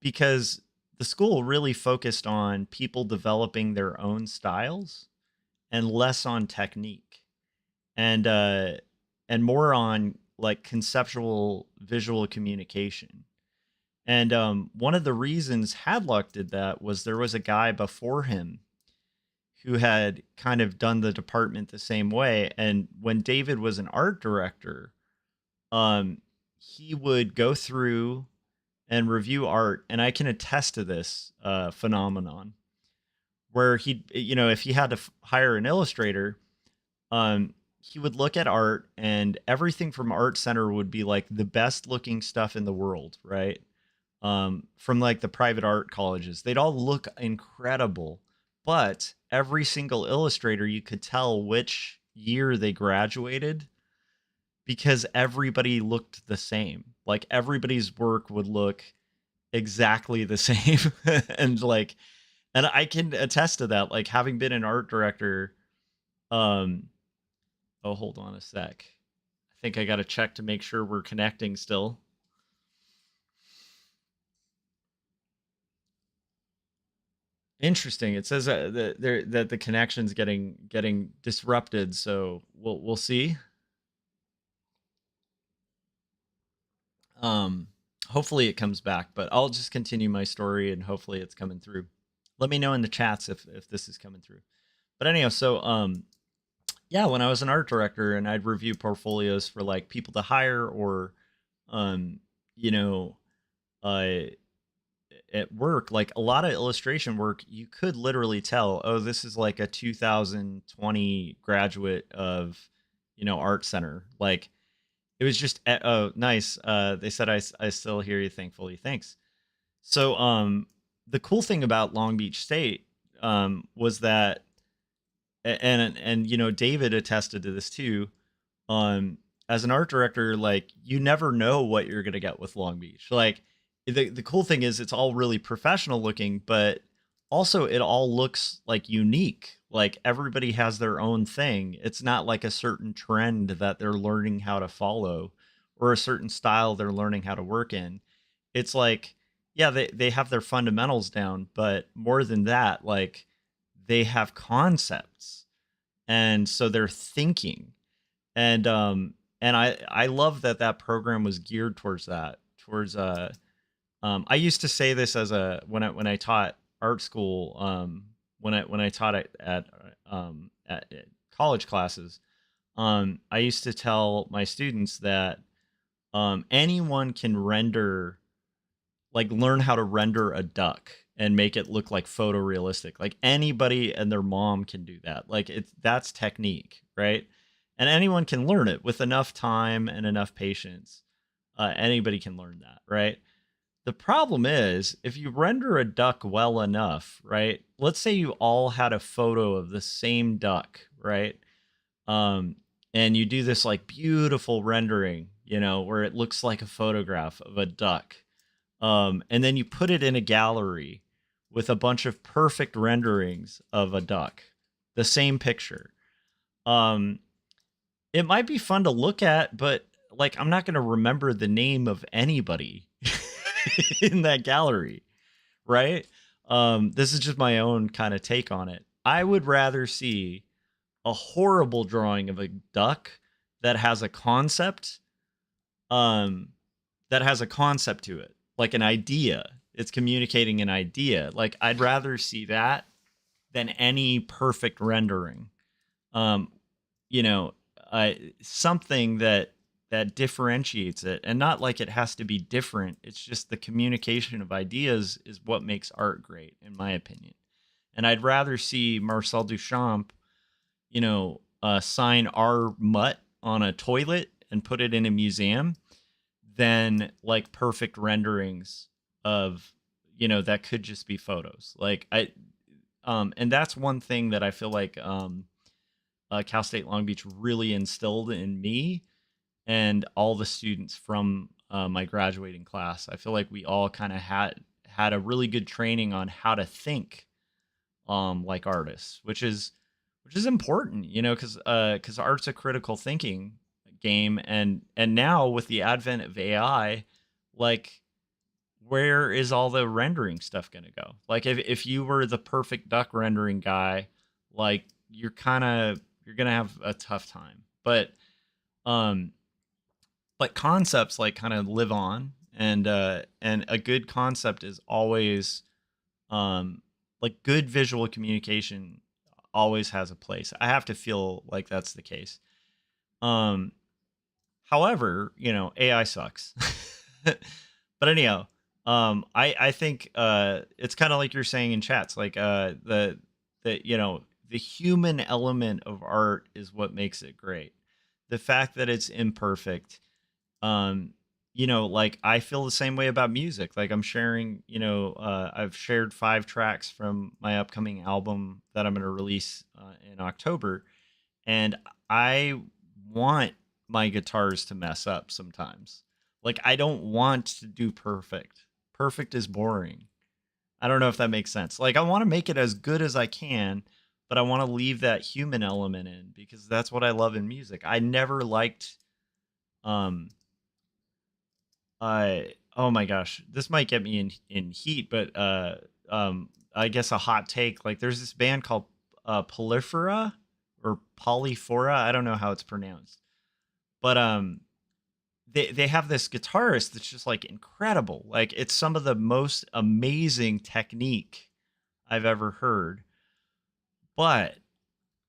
Because the school really focused on people developing their own styles and less on technique, and more on like conceptual visual communication. And one of the reasons Hadlock did that was there was a guy before him who had kind of done the department the same way. And when David was an art director, he would go through and review art. And I can attest to this phenomenon where he, you know, if he had to hire an illustrator, he would look at art, and everything from Art Center would be like the best looking stuff in the world, right? From like the private art colleges, they'd all look incredible, but every single illustrator, you could tell which year they graduated because everybody looked the same. Like everybody's work would look exactly the same. And I can attest to that. Like having been an art director, oh, hold on a sec. I think I got to check to make sure we're connecting still. Interesting. It says that the connection's getting disrupted, so we'll see. Hopefully it comes back, but I'll just continue my story and hopefully it's coming through. Let me know in the chats if this is coming through. But anyhow, so yeah, when I was an art director and I'd review portfolios for like people to hire or you know, at work, like a lot of illustration work, you could literally tell, oh, this is like a 2020 graduate of, you know, Art Center. Like it was just, oh, nice. They said, I still hear you. Thankfully. Thanks. So, the cool thing about Long Beach State, was that, and, you know, David attested to this too. As an art director, like you never know what you're going to get with Long Beach. Like, the cool thing is it's all really professional looking, but also it all looks like unique. Like everybody has their own thing. It's not like a certain trend that they're learning how to follow or a certain style they're learning how to work in. It's like, yeah, they have their fundamentals down, but more than that, like they have concepts. And so they're thinking. And I love that program was geared towards that, towards I used to say this as when I taught art school, when I taught it at college classes, I used to tell my students that anyone can learn how to render a duck and make it look like photorealistic. Like anybody and their mom can do that. Like that's technique, right? And anyone can learn it with enough time and enough patience. Anybody can learn that, right? The problem is if you render a duck well enough, right? Let's say you all had a photo of the same duck, right? And you do this like beautiful rendering, you know, where it looks like a photograph of a duck. And then you put it in a gallery with a bunch of perfect renderings of a duck, the same picture. It might be fun to look at, but like, I'm not going to remember the name of anybody in that gallery, right? This is just my own kind of take on it. I would rather see a horrible drawing of a duck that has a concept, that has a concept to it, like an idea. It's communicating an idea. Like I'd rather see that than any perfect rendering. Um, you know, something that differentiates it, and not like it has to be different. It's just the communication of ideas is what makes art great, in my opinion. And I'd rather see Marcel Duchamp, sign our mutt on a toilet and put it in a museum than like perfect renderings of, that could just be photos. Like and that's one thing that I feel like Cal State Long Beach really instilled in me and all the students from my graduating class. I feel like we all kind of had a really good training on how to think like artists, which is important, because art's a critical thinking game, and now with the advent of AI, like where is all the rendering stuff going to go? Like if you were the perfect duck rendering guy, like you're going to have a tough time. But concepts like kind of live on, and a good concept is always like good visual communication always has a place. I have to feel like that's the case. However, AI sucks. But anyhow, I think it's kind of like you're saying in chats, like the human element of art is what makes it great. The fact that it's imperfect, like I feel the same way about music. Like I'm sharing, I've shared 5 tracks from my upcoming album that I'm going to release in October, and I want my guitars to mess up sometimes. Like I don't want to do perfect. Perfect is boring. I don't know if that makes sense. Like I want to make it as good as I can, but I want to leave that human element in because that's what I love in music. I never liked oh my gosh, this might get me in heat, but I guess a hot take. Like there's this band called Polyphora or Polyphora. I don't know how it's pronounced. But they have this guitarist that's just like incredible. Like it's some of the most amazing technique I've ever heard. But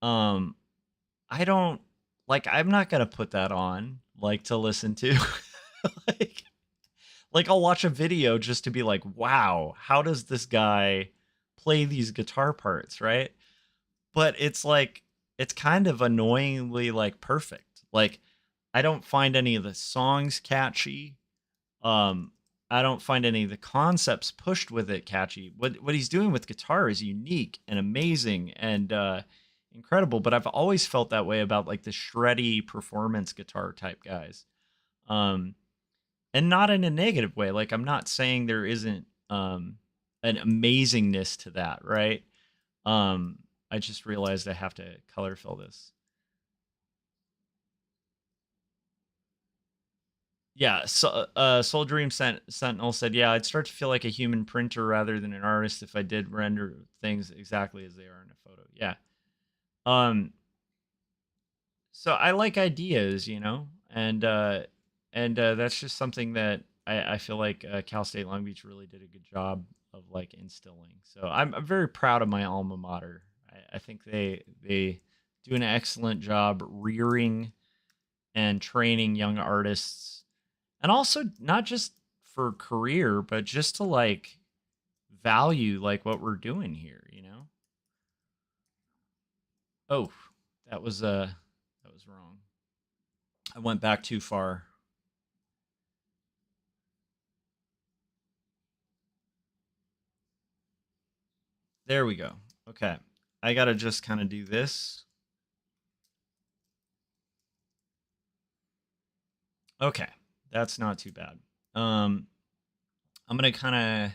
I don't I'm not gonna put that on like to listen to. like I'll watch a video just to be like, wow, how does this guy play these guitar parts, right? But it's like it's kind of annoyingly like perfect. Like I don't find any of the songs catchy. I don't find any of the concepts pushed with it catchy. What he's doing with guitar is unique and amazing and incredible. But I've always felt that way about like the shreddy performance guitar type guys, and not in a negative way. Like I'm not saying there isn't an amazingness to that, right? I just realized I have to color fill this. Yeah, so Soul Dream Sentinel said, "Yeah, I'd start to feel like a human printer rather than an artist if I did render things exactly as they are in a photo." Yeah. So I like ideas, and that's just something that I feel like Cal State Long Beach really did a good job of like instilling. So I'm very proud of my alma mater. I think they do an excellent job rearing and training young artists. And also not just for career, but just to like value like what we're doing here, Oh, that was wrong. I went back too far. There we go. Okay. I got to just kind of do this. Okay. That's not too bad. I'm going to kind of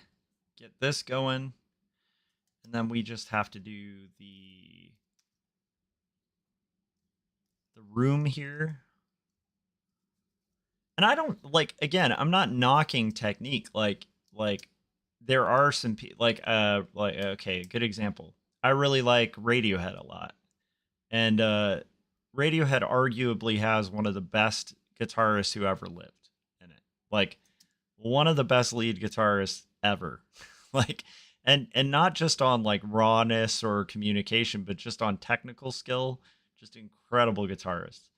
get this going, and then we just have to do the room here. And I don't again, I'm not knocking technique. Like there are some okay, a good example. I really like Radiohead a lot. And Radiohead arguably has one of the best guitarists who ever lived in it. Like one of the best lead guitarists ever. Like, and not just on like rawness or communication, but just on technical skill, just incredible guitarist.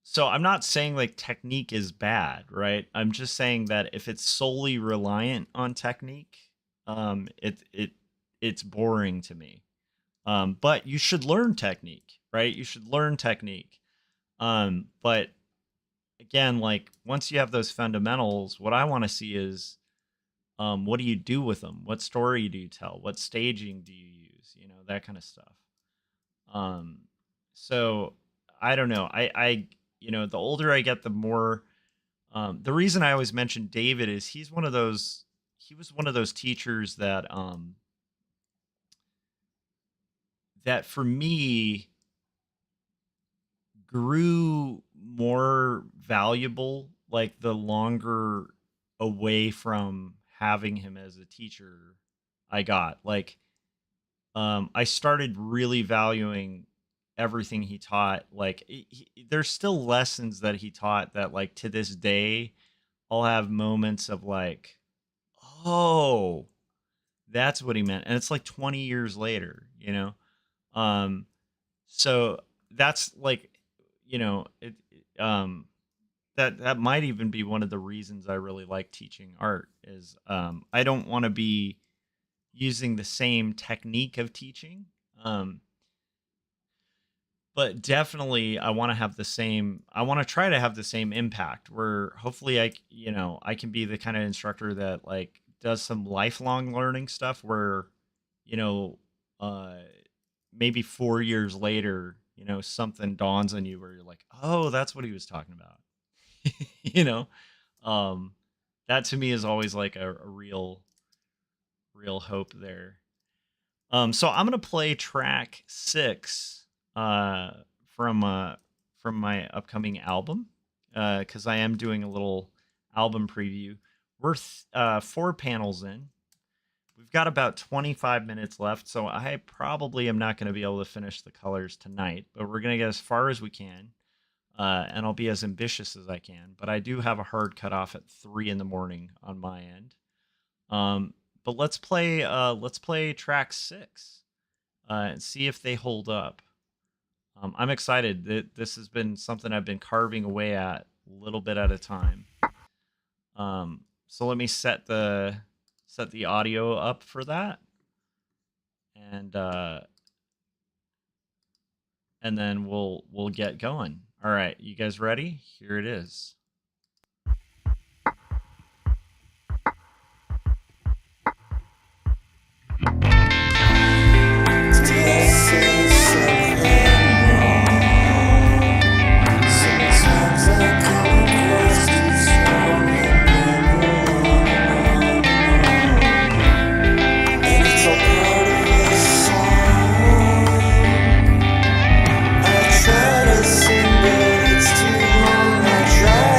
So I'm not saying like technique is bad, right? I'm just saying that if it's solely reliant on technique, it's boring to me. But you should learn technique, right? You should learn technique. But again, like once you have those fundamentals, what I want to see is, what do you do with them? What story do you tell? What staging do you use? You know, that kind of stuff. So I don't know. You know, the older I get, the more, the reason I always mention David is he was one of those teachers that, that for me grew more valuable, like the longer away from having him as a teacher I got. Like, I started really valuing everything he taught. Like, there's still lessons that he taught that, like, to this day, I'll have moments of like, oh, that's what he meant. And it's like 20 years later, you know? So that's like, you know, that might even be one of the reasons I really like teaching art is, I don't want to be using the same technique of teaching. But definitely I want to try to have the same impact where hopefully I can be the kind of instructor that like does some lifelong learning stuff where, you know, maybe 4 years later, you know, something dawns on you where you're like, oh, that's what he was talking about. You know, that to me is always like a real hope there. So I'm going to play track 6, from my upcoming album, cause I am doing a little album preview. We're 4 panels in. We've got about 25 minutes left, so I probably am not going to be able to finish the colors tonight, but we're going to get as far as we can, and I'll be as ambitious as I can. But I do have a hard cutoff at 3 in the morning on my end. But let's play track 6, and see if they hold up. I'm excited that this has been something I've been carving away at a little bit at a time. So let me set the audio up for that, and then we'll get going. All right, you guys ready? Here it is. Try to sing, but it's too long. I try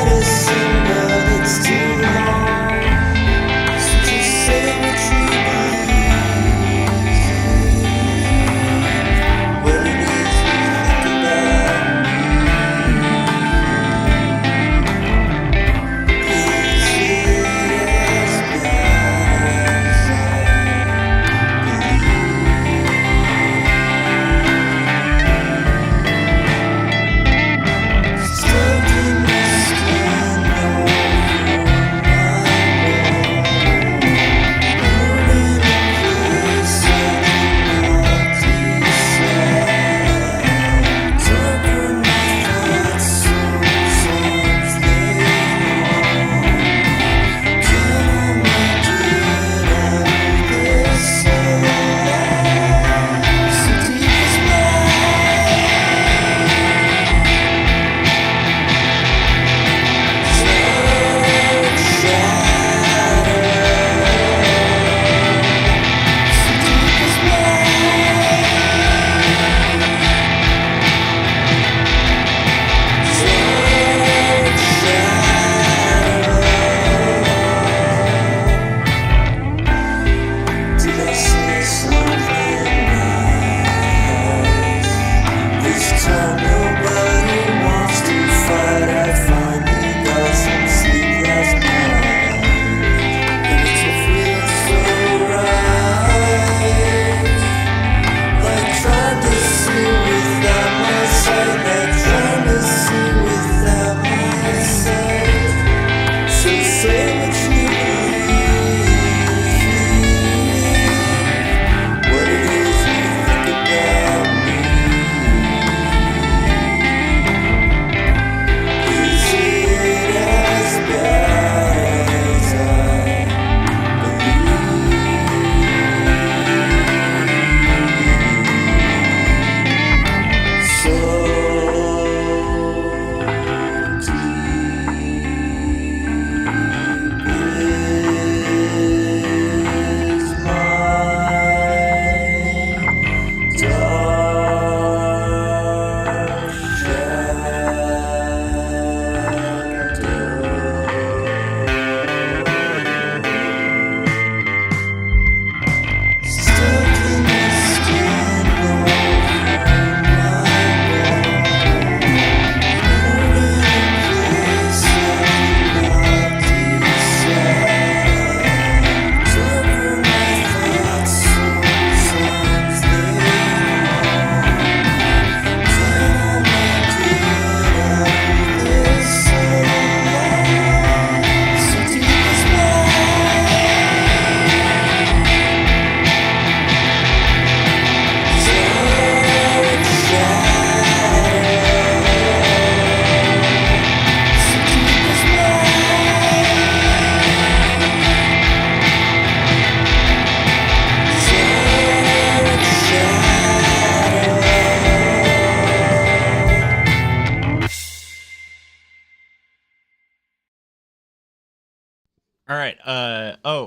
All right.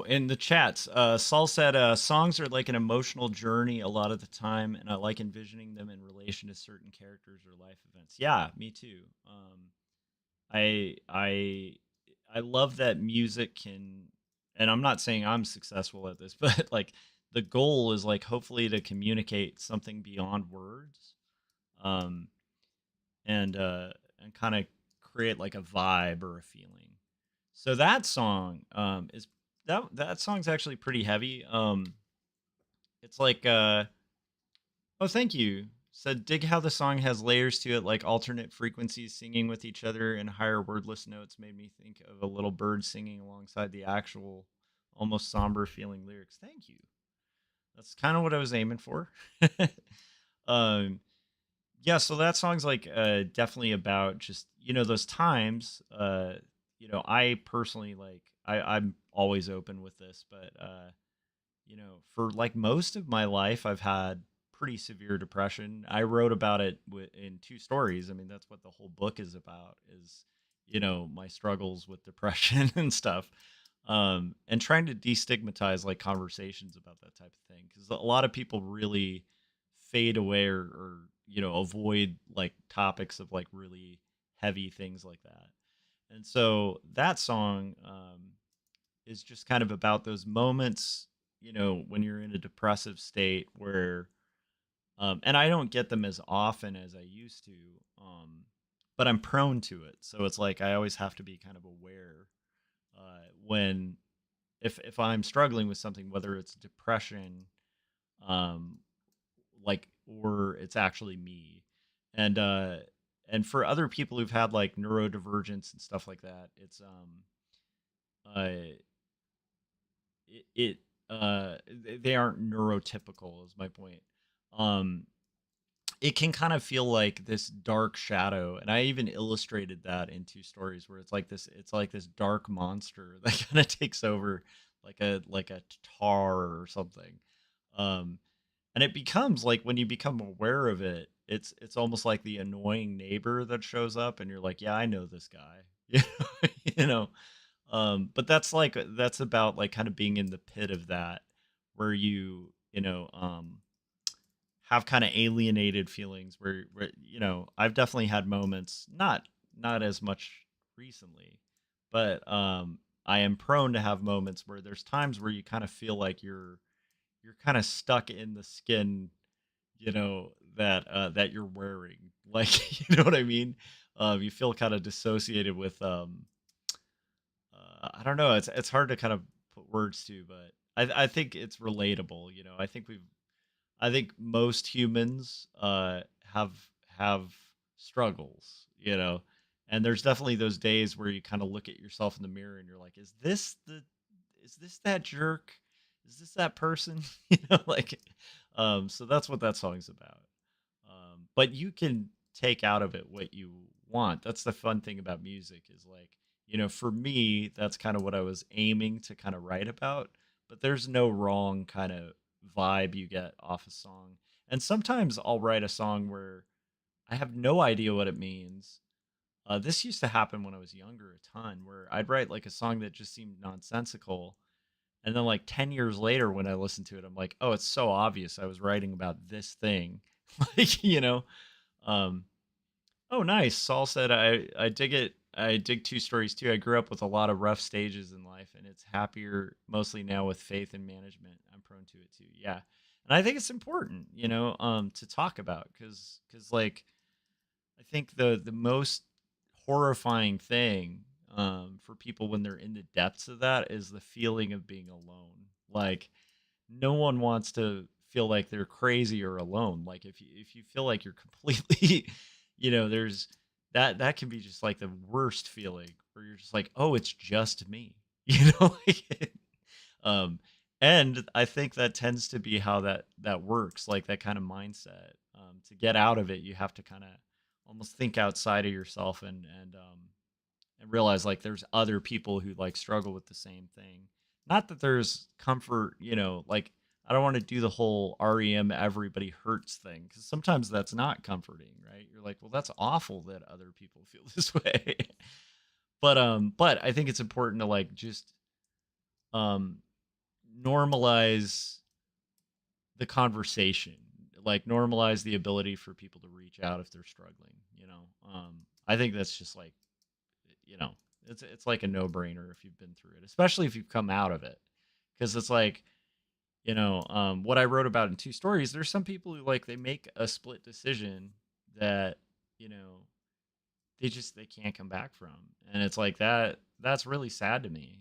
In the chats, Saul said songs are like an emotional journey a lot of the time, and I like envisioning them in relation to certain characters or life events. Yeah, me too. I I I love that music can, and I'm not saying I'm successful at this, but like the goal is like hopefully to communicate something beyond words, um, and kind of create like a vibe or a feeling. So that song is that song's actually pretty heavy. It's like oh, thank you. Said dig how the song has layers to it, like alternate frequencies singing with each other and higher wordless notes made me think of a little bird singing alongside the actual almost somber feeling lyrics. Thank you. That's kind of what I was aiming for. um yeah, so that song's like definitely about just, those times, I personally like I'm always open with this, but for like most of my life I've had pretty severe depression. I wrote about it in two stories. I mean, that's what the whole book is about, is my struggles with depression and stuff. And trying to destigmatize like conversations about that type of thing, because a lot of people really fade away or avoid like topics of like really heavy things like that. And so that song is just kind of about those moments, when you're in a depressive state where, and I don't get them as often as I used to, but I'm prone to it. So it's like I always have to be kind of aware when, if I'm struggling with something, whether it's depression, um, like, or it's actually me. And for other people who've had like neurodivergence and stuff like that, it's uh it they aren't neurotypical is my point. um it can kind of feel like this dark shadow, and I even illustrated that in two stories, where it's like this dark monster that kind of takes over, like a tar or something. um and it becomes like, when you become aware of it, it's almost like the annoying neighbor that shows up and you're like, yeah, I know this guy. you know but that's about like kind of being in the pit of that, where have kind of alienated feelings, where I've definitely had moments, not as much recently, but I am prone to have moments where there's times where you kind of feel like you're kind of stuck in the skin, that you're wearing, like, you know what I mean. You feel kind of dissociated with, I don't know, it's hard to kind of put words to, but I think it's relatable. I think most humans have have struggles, and there's definitely those days where you kind of look at yourself in the mirror and you're like, is this that jerk? Is this that person? Like, so that's what that song's about. But you can take out of it what you want. That's the fun thing about music, is like, for me, that's kind of what I was aiming to kind of write about. But there's no wrong kind of vibe you get off a song. And sometimes I'll write a song where I have no idea what it means. This used to happen when I was younger a ton, where I'd write like a song that just seemed nonsensical. And then like 10 years later, when I listen to it, I'm like, oh, it's so obvious I was writing about this thing. Like, um, oh, nice. Saul said, I dig it. I dig two stories too. I grew up with a lot of rough stages in life, and it's happier mostly now with faith and management. I'm prone to it too. Yeah. And I think it's important, to talk about, because like, I think the most horrifying thing, for people when they're in the depths of that, is the feeling of being alone. Like, no one wants to feel like they're crazy or alone. Like, if you feel like you're completely, there's that can be just like the worst feeling, where you're just like, oh, it's just me, like, um, and I think that tends to be how that works, like that kind of mindset. To get out of it, you have to kind of almost think outside of yourself, and realize like there's other people who like struggle with the same thing. Not that there's comfort, like, I don't want to do the whole REM everybody hurts thing, because sometimes that's not comforting, right? You're like, well, that's awful that other people feel this way. But I think it's important to like just um normalize the conversation, like normalize the ability for people to reach out if they're struggling, you know. I think that's just like, you know, it's like a no-brainer if you've been through it, especially if you've come out of it. Because it's like, you know, what I wrote about in Two Stories, there's some people who like they make a split decision that, you know, they can't come back from. And it's like that's really sad to me.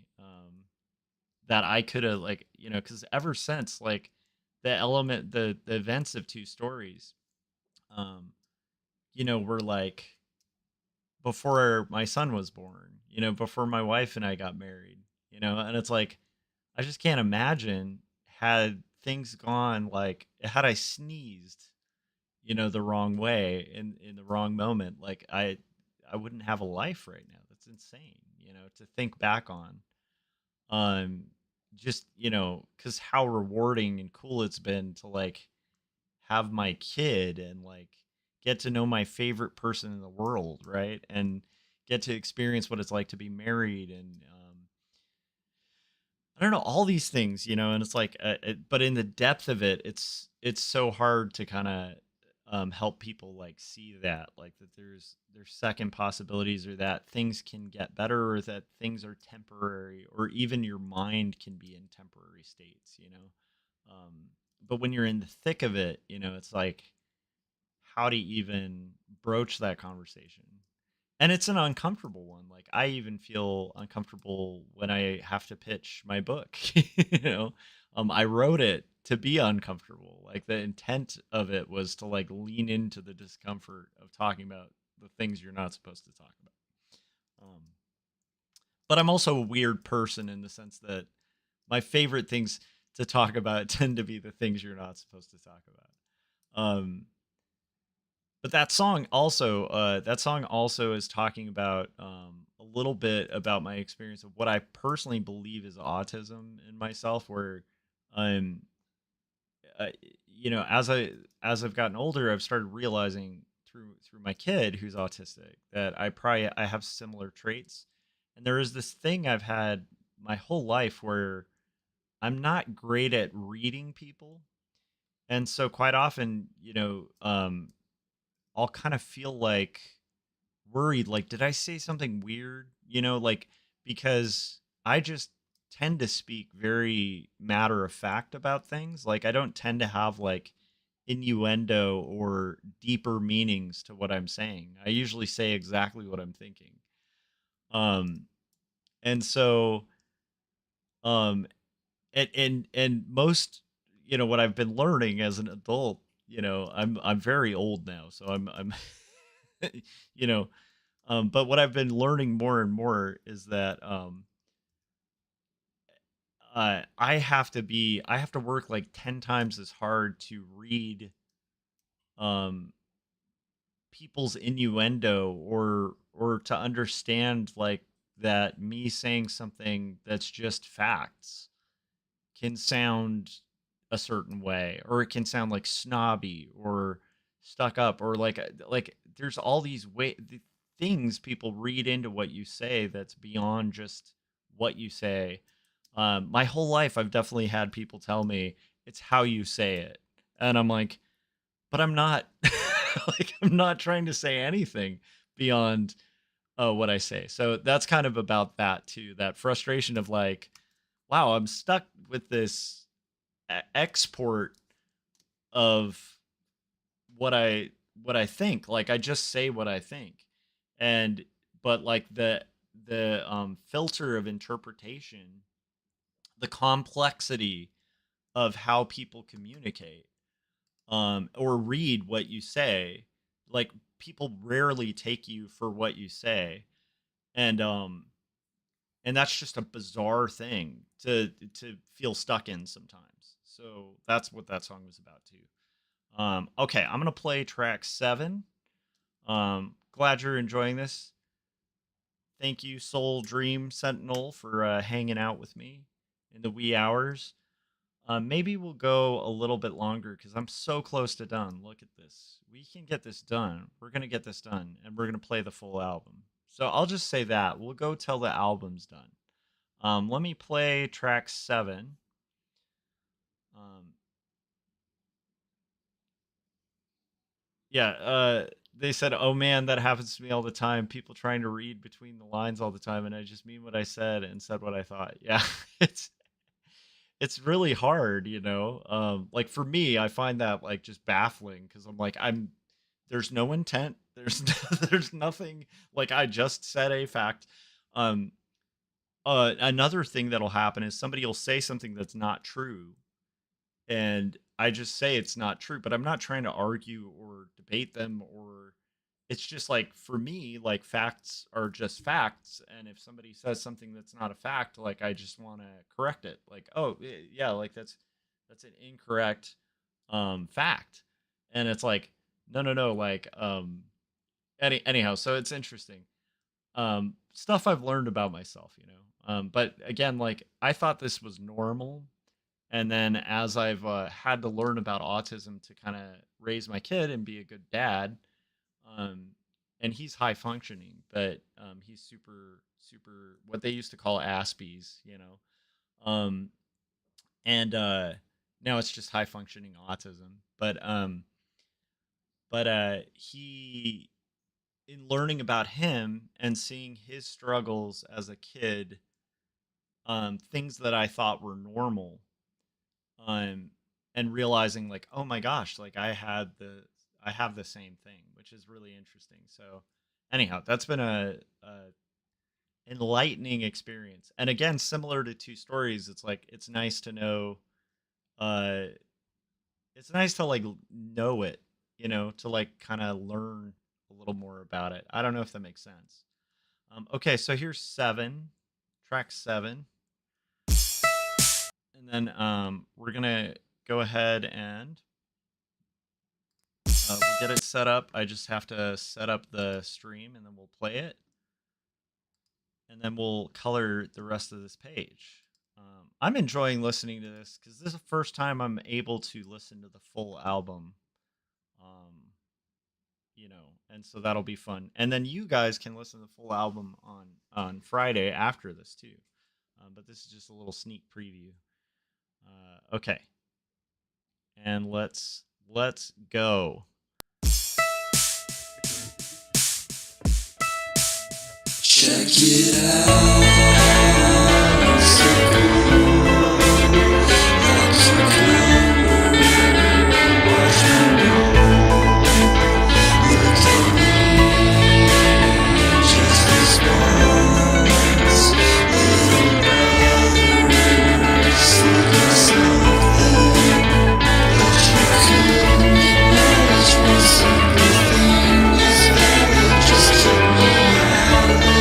That I could have, like, you know, because ever since, like, the events of Two Stories, um, you know, were like before my son was born, you know, before my wife and I got married, you know, and it's like I just can't imagine had things gone like had I sneezed, you know, the wrong way in the wrong moment, like I wouldn't have a life right now. That's insane, you know, to think back on. Um, just, you know, because how rewarding and cool it's been to like have my kid and like get to know my favorite person in the world, right? And get to experience what it's like to be married and I don't know, all these things, you know, and it's like, but in the depth of it, it's so hard to kind of help people like see that, like that there's second possibilities, or that things can get better, or that things are temporary, or even your mind can be in temporary states, you know. Um, but when you're in the thick of it, you know, it's like, how to even broach that conversation, and it's an uncomfortable one. Like I even feel uncomfortable when I have to pitch my book. You know, I wrote it to be uncomfortable. Like the intent of it was to like lean into the discomfort of talking about the things you're not supposed to talk about. But I'm also a weird person in the sense that my favorite things to talk about tend to be the things you're not supposed to talk about. But that song also is talking about a little bit about my experience of what I personally believe is autism in myself, where um uh, you know, as I've gotten older, I've started realizing through my kid who's autistic that I have similar traits. And there is this thing I've had my whole life where I'm not great at reading people. And so quite often, you know, I'll kind of feel like worried, like, did I say something weird? You know, like, because I just tend to speak very matter of fact about things. Like, I don't tend to have like innuendo or deeper meanings to what I'm saying. I usually say exactly what I'm thinking. Um, and so, um, and most, you know, what I've been learning as an adult, you know, I'm very old now, so I'm you know, but what I've been learning more and more is that I have to work like 10 times as hard to read um people's innuendo, or to understand like that me saying something that's just facts can sound a certain way, or it can sound like snobby or stuck up, or like there's all these things people read into what you say that's beyond just what you say. My whole life I've definitely had people tell me it's how you say it, and I'm like, but I'm not like I'm not trying to say anything beyond what I say. So that's kind of about that too, that frustration of like, wow, I'm stuck with this export of what I think. Like I just say what I think. And but like the filter of interpretation, the complexity of how people communicate or read what you say, like people rarely take you for what you say. And and that's just a bizarre thing to feel stuck in sometimes. So that's what that song was about too. Okay, I'm gonna play track 7. Glad you're enjoying this. Thank you, Soul Dream Sentinel, for hanging out with me in the wee hours. Maybe we'll go a little bit longer because I'm so close to done. Look at this. We can get this done. We're gonna get this done, and we're gonna play the full album. So I'll just say that we'll go till the album's done. Let me play track 7. They said, "Oh man, that happens to me all the time. People trying to read between the lines all the time, and I just mean what I said and said what I thought." Yeah, it's really hard, you know. Like for me, I find that like just baffling because I'm like, there's no intent. There's there's nothing. Like I just said a fact. Um, Another thing that'll happen is somebody will say something that's not true, and I just say it's not true, but I'm not trying to argue or debate them, or it's just like for me, like facts are just facts, and if somebody says something that's not a fact, like I just want to correct it. Like, oh, yeah, like that's an incorrect fact. And it's like no, like anyhow, so it's interesting. Stuff I've learned about myself, you know. But again, like I thought this was normal, and then as I've had to learn about autism to kind of raise my kid and be a good dad, um, and he's high functioning, but he's super what they used to call Aspies, you know. And Now it's just high functioning autism. But he, in learning about him and seeing his struggles as a kid, things that I thought were normal, um, and realizing like, oh my gosh, like I have the same thing, which is really interesting. So anyhow, that's been a enlightening experience. And again, similar to Two Stories, it's like it's nice to know, uh it's nice to like know it, you know, to like kind of learn a little more about it. I don't know if that makes sense. Okay, so here's 7, track 7. And then we're gonna go ahead and we'll get it set up. I just have to set up the stream and then we'll play it. And then we'll color the rest of this page. I'm enjoying listening to this because this is the first time I'm able to listen to the full album. You know, and so that'll be fun. And then you guys can listen to the full album on Friday after this too. But this is just a little sneak preview. Okay, and let's go. Check it out. It's so cool. Like you could watch me roll. Look at me, just this once. Little brother, secret something. But you couldn't manage one simple thing. That would just keep me out of the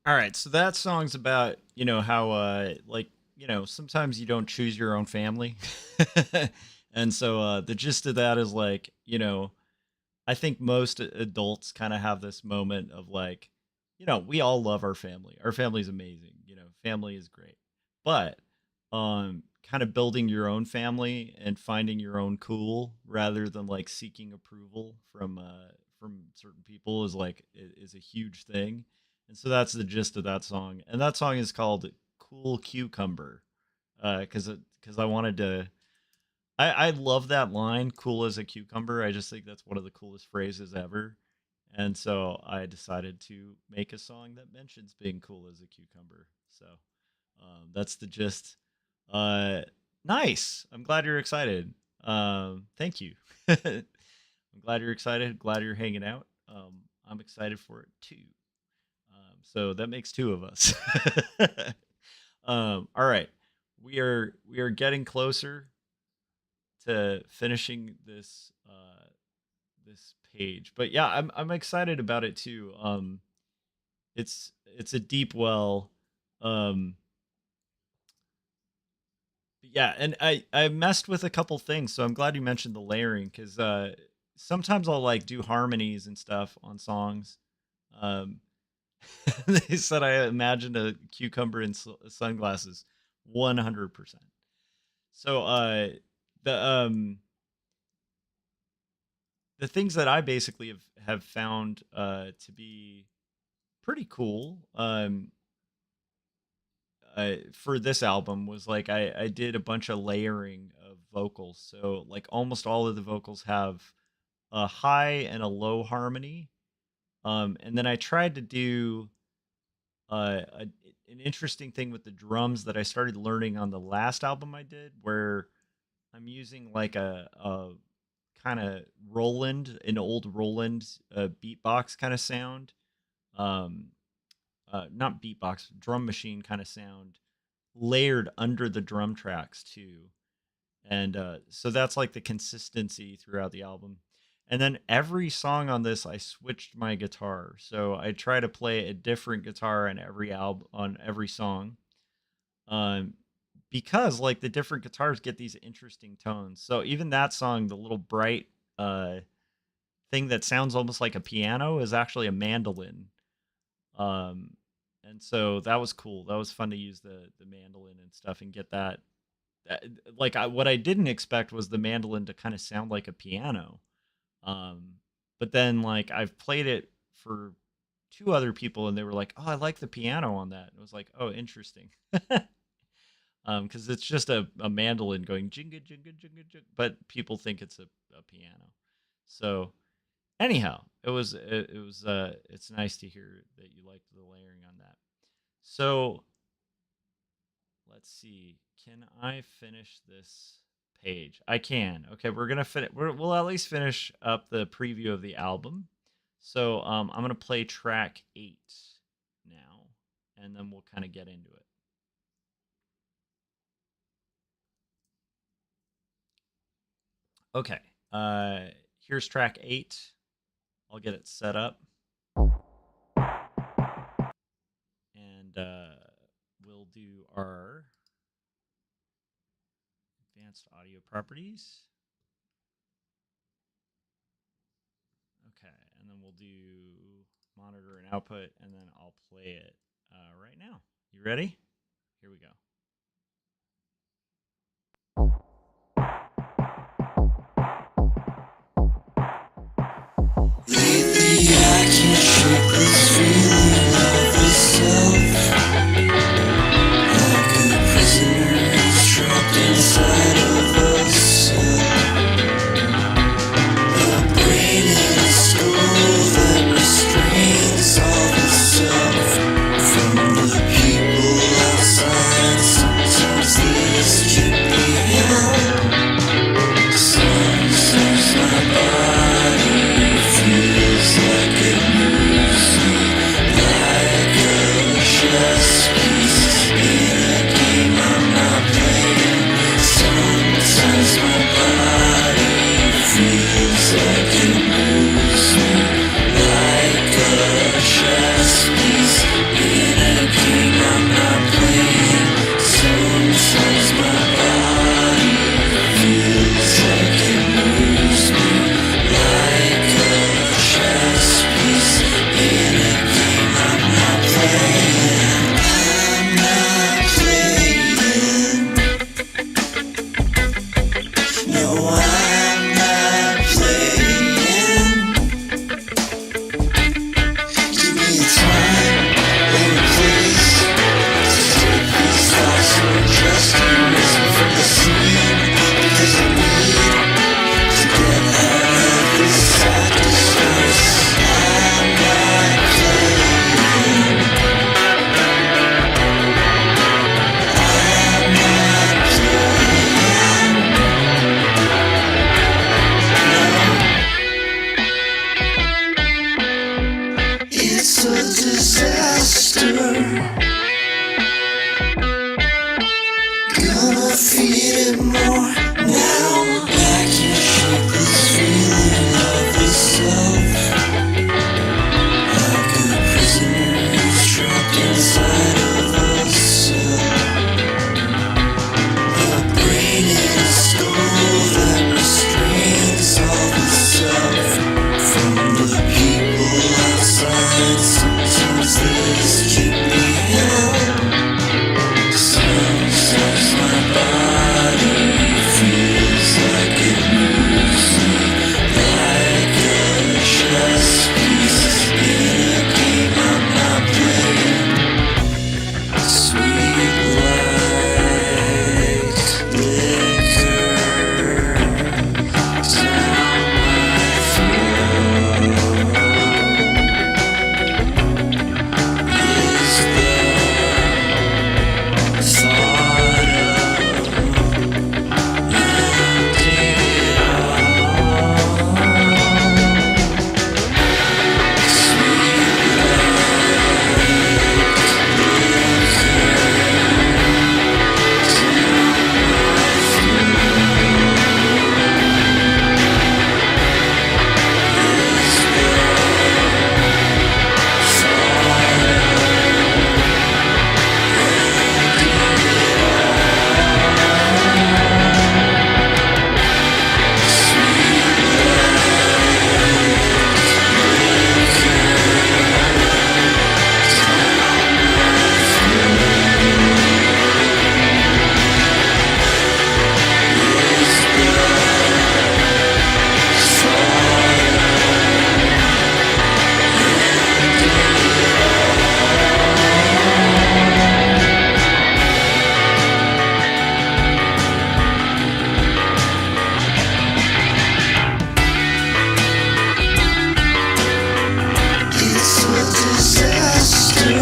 All right, so that song's about, how like, sometimes you don't choose your own family. And so the gist of that is like, I think most adults kind of have this moment of like, we all love our family. Our family's amazing, family is great. But kind of building your own family and finding your own cool rather than like seeking approval from certain people is a huge thing. And so that's the gist of that song. And that song is called Cool Cucumber. Cuz I wanted to I love that line, cool as a cucumber. I just think that's one of the coolest phrases ever. And so I decided to make a song that mentions being cool as a cucumber. So that's the gist. Nice. I'm glad you're excited. Thank you. I'm glad you're excited. Glad you're hanging out. I'm excited for it too. So that makes two of us. All right. We are getting closer to finishing this page. But yeah, I'm excited about it too. It's a deep well. Yeah, and I messed with a couple things, so I'm glad you mentioned the layering because sometimes I'll like do harmonies and stuff on songs. Um, they said I imagined a cucumber in sunglasses, 100%. So the um the things that I basically have found to be pretty cool for this album was like I did a bunch of layering of vocals. So like almost all of the vocals have a high and a low harmony. And then I tried to do an interesting thing with the drums that I started learning on the last album I did, where I'm using like a kind of Roland, an old Roland beatbox kind of sound. Um, Not beatbox, drum machine kind of sound layered under the drum tracks too. And so that's like the consistency throughout the album. And then every song on this, I switched my guitar. So I try to play a different guitar on every album, on every song. Um, because like the different guitars get these interesting tones. So even that song, the little bright thing that sounds almost like a piano is actually a mandolin. Um, and so that was cool. That was fun to use the mandolin and stuff and get that. What I didn't expect was the mandolin to kind of sound like a piano. But then like I've played it for two other people and they were like, "Oh, I like the piano on that." And it was like, "Oh, interesting." Because it's just a mandolin going jinga jinga jinga jinga, but people think it's a piano. So anyhow, it's nice to hear that you liked the layering on that. So let's see. Can I finish this page? I can. Okay, we're gonna finish. We'll at least finish up the preview of the album. So I'm gonna play track 8 now, and then we'll kind of get into it. Okay. Here's track 8. I'll get it set up, and we'll do our advanced audio properties. Okay, and then we'll do monitor and output, and then I'll play it right now. You ready? Here we go. Lately I can't shake this feeling of the self, like a prisoner who's trapped inside of a cell. The brain in a school that restrains all the self from the people outside. Sometimes this can be hell. Sometimes my body feels like it moves me. feeling more. Now I'm back in shape. This feeling of the self, like a prisoner who's trapped inside of a cell. The brain is a skull that restrains all the self from the people outside. Sometimes this keep me held. Sometimes my body feels like it moves me like a chess piece in a game I'm not playing. Sweet like liquor down my throat. Is the thought of ending it all. Sweet it's a disaster.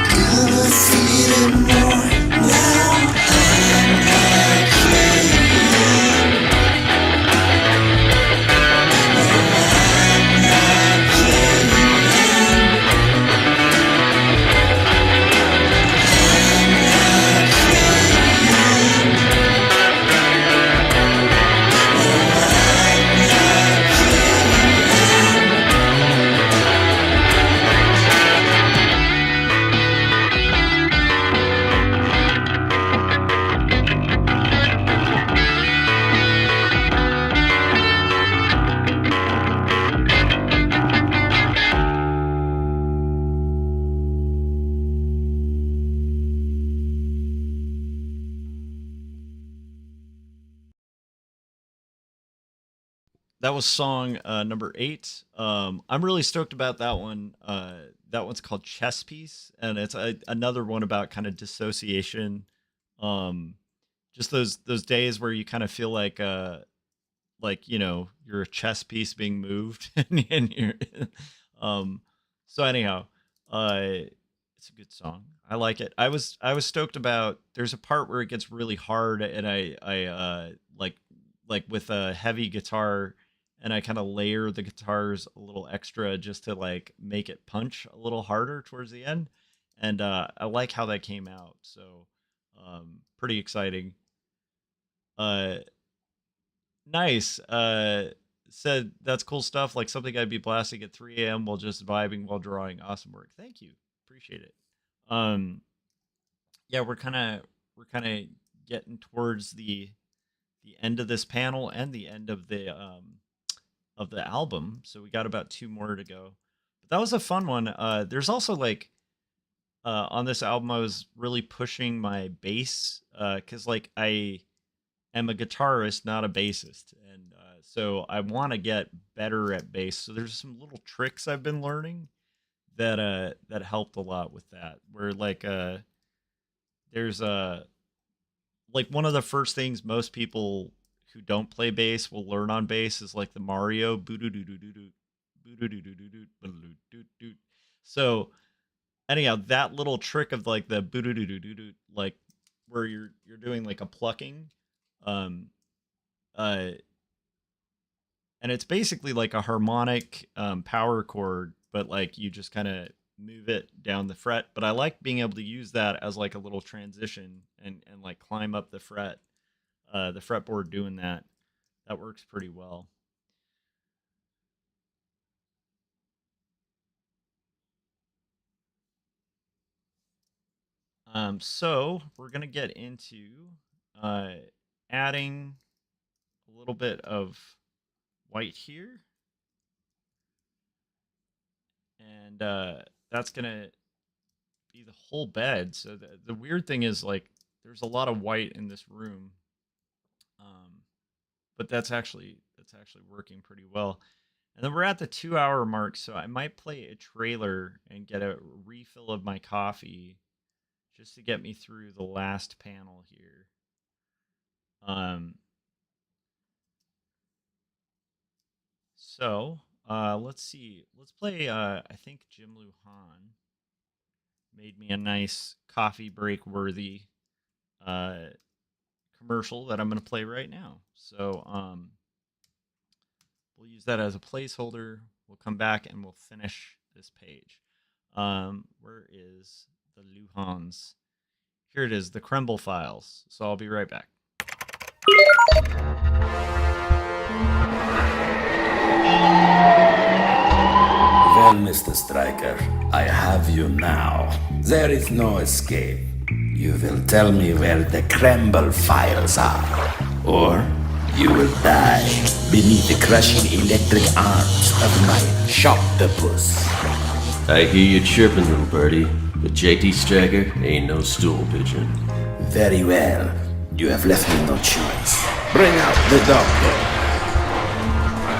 Gonna feed it more. Now I'm not playing. No, I'm not playing. I'm not playing. No, I'm not playing. That was song number 8. I'm really stoked about that one. That one's called Chess Piece, and it's another one about kind of dissociation. Um, just those days where you kind of feel like you're a chess piece being moved, and you're um. So anyhow, it's a good song. I like it. I was stoked about. There's a part where it gets really hard, and I like with a heavy guitar, and I kind of layer the guitars a little extra just to like make it punch a little harder towards the end, and I like how that came out. So pretty exciting. Uh, nice. Said that's cool stuff. Like something I'd be blasting at 3 a.m. while just vibing while drawing. Awesome work. Thank you. Appreciate it. Um, yeah, we're kind of getting towards the end of this panel and the end of the album. So we got about 2 more to go. But that was a fun one. There's also like on this album I was really pushing my bass cuz like I am a guitarist, not a bassist. And so I want to get better at bass. So there's some little tricks I've been learning that helped a lot with that. Where like there's like one of the first things most people who don't play bass will learn on bass is like the Mario boo-doo-doo-doo-doo-doo, boo-doo-doo-doo-doo-doo, boo-doo-doo-doo-doo. So anyhow, that little trick of like the boo-doo-doo-doo-doo-doo, like where you're doing like a plucking, um, uh, and it's basically like a harmonic power chord, but like you just kind of move it down the fret, but I like being able to use that as like a little transition and like climb up the fretboard doing that. That works pretty well. So we're gonna get into adding a little bit of white here, and that's gonna be the whole bed. So the weird thing is, like, there's a lot of white in this room, but that's actually working pretty well. And then we're at the 2 hour mark, so I might play a trailer and get a refill of my coffee just to get me through the last panel here. So let's see. Let's play. I think Jim Lujan made me a nice coffee break worthy commercial that I'm going to play right now. So we'll use that as a placeholder. We'll come back and we'll finish this page. Where is the Luhans? Here it is, the Kemble files. So I'll be right back. Well, Mr. Stryker, I have you now. There is no escape. You will tell me where the Kemble files are, or you will die beneath the crushing electric arms of my shoptopus. I hear you chirping, little birdie, but JT Stryker ain't no stool pigeon. Very well. You have left me no choice. Bring out the doctor.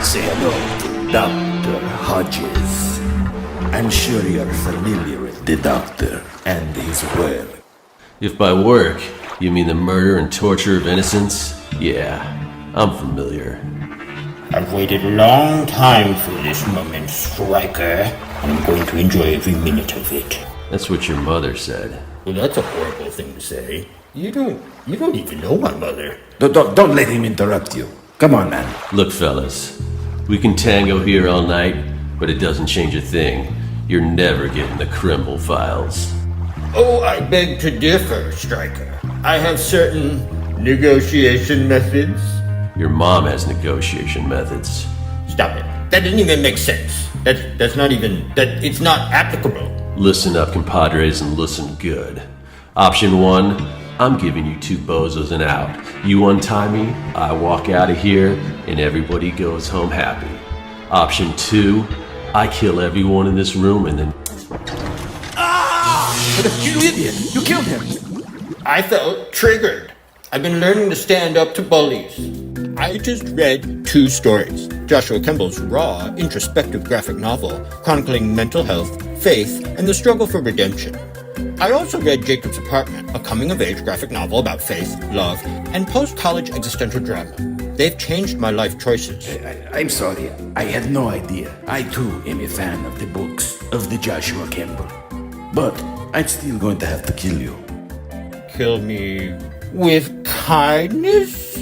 Say hello to Dr. Hodges. I'm sure you're familiar with the doctor and his work. If by work you mean the murder and torture of innocents, yeah, I'm familiar. I've waited a long time for this moment, Stryker, and I'm going to enjoy every minute of it. That's what your mother said. Well, that's a horrible thing to say. You don't even know my mother. Don't let him interrupt you. Come on, man. Look, fellas, we can tango here all night, but it doesn't change a thing. You're never getting the Kemble files. Oh, I beg to differ, Stryker. I have certain negotiation methods. Your mom has negotiation methods. Stop it. That doesn't even make sense. That's not even... It's not applicable. Listen up, compadres, and listen good. Option 1, I'm giving you 2 bozos and out. You untie me, I walk out of here, and everybody goes home happy. Option 2, I kill everyone in this room and then... You idiot! You killed him! I felt triggered. I've been learning to stand up to bullies. I just read 2 stories. Joshua Kemble's raw, introspective graphic novel chronicling mental health, faith, and the struggle for redemption. I also read Jacob's Apartment, a coming-of-age graphic novel about faith, love, and post-college existential drama. They've changed my life choices. I'm sorry. I had no idea. I too am a fan of the books of the Joshua Kemble. But I'm still going to have to kill you. Kill me with kindness?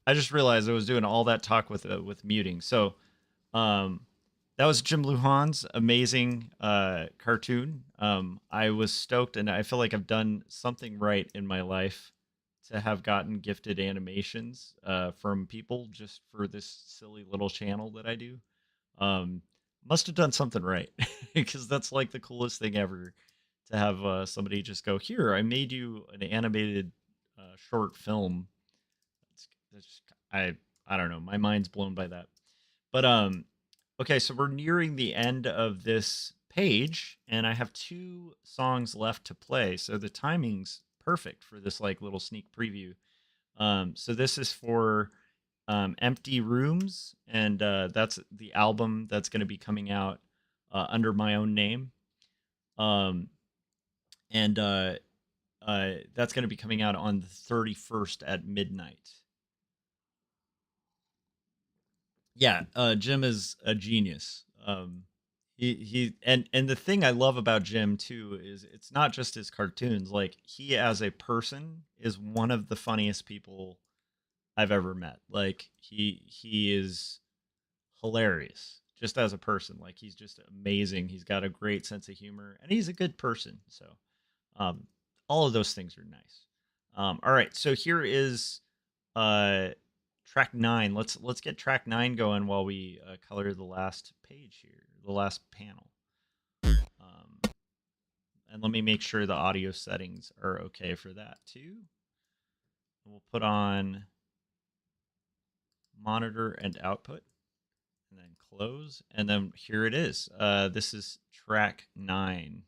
I just realized I was doing all that talk with muting. So that was Jim Lujan's amazing cartoon. I was stoked, and I feel like I've done something right in my life to have gotten gifted animations from people just for this silly little channel that I do. Must have done something right, because that's like the coolest thing ever, to have somebody just go, here, I made you an animated short film. I don't know, my mind's blown by that. But okay, so we're nearing the end of this page, and I have 2 songs left to play, so the timing's perfect for this like little sneak preview. So this is for Empty Rooms, and that's the album that's going to be coming out under my own name. And that's going to be coming out on the 31st at midnight. Yeah, Jim is a genius. He and the thing I love about Jim too is it's not just his cartoons. Like, he as a person is one of the funniest people I've ever met. Like, he is hilarious just as a person. Like, he's just amazing. He's got a great sense of humor, and he's a good person. So all of those things are nice. All right, so here is track 9. Let's get track 9 going while we color the last page here, the last panel. And let me make sure the audio settings are okay for that too. We'll put on monitor and output, and then close, and then here it is. This is track 9.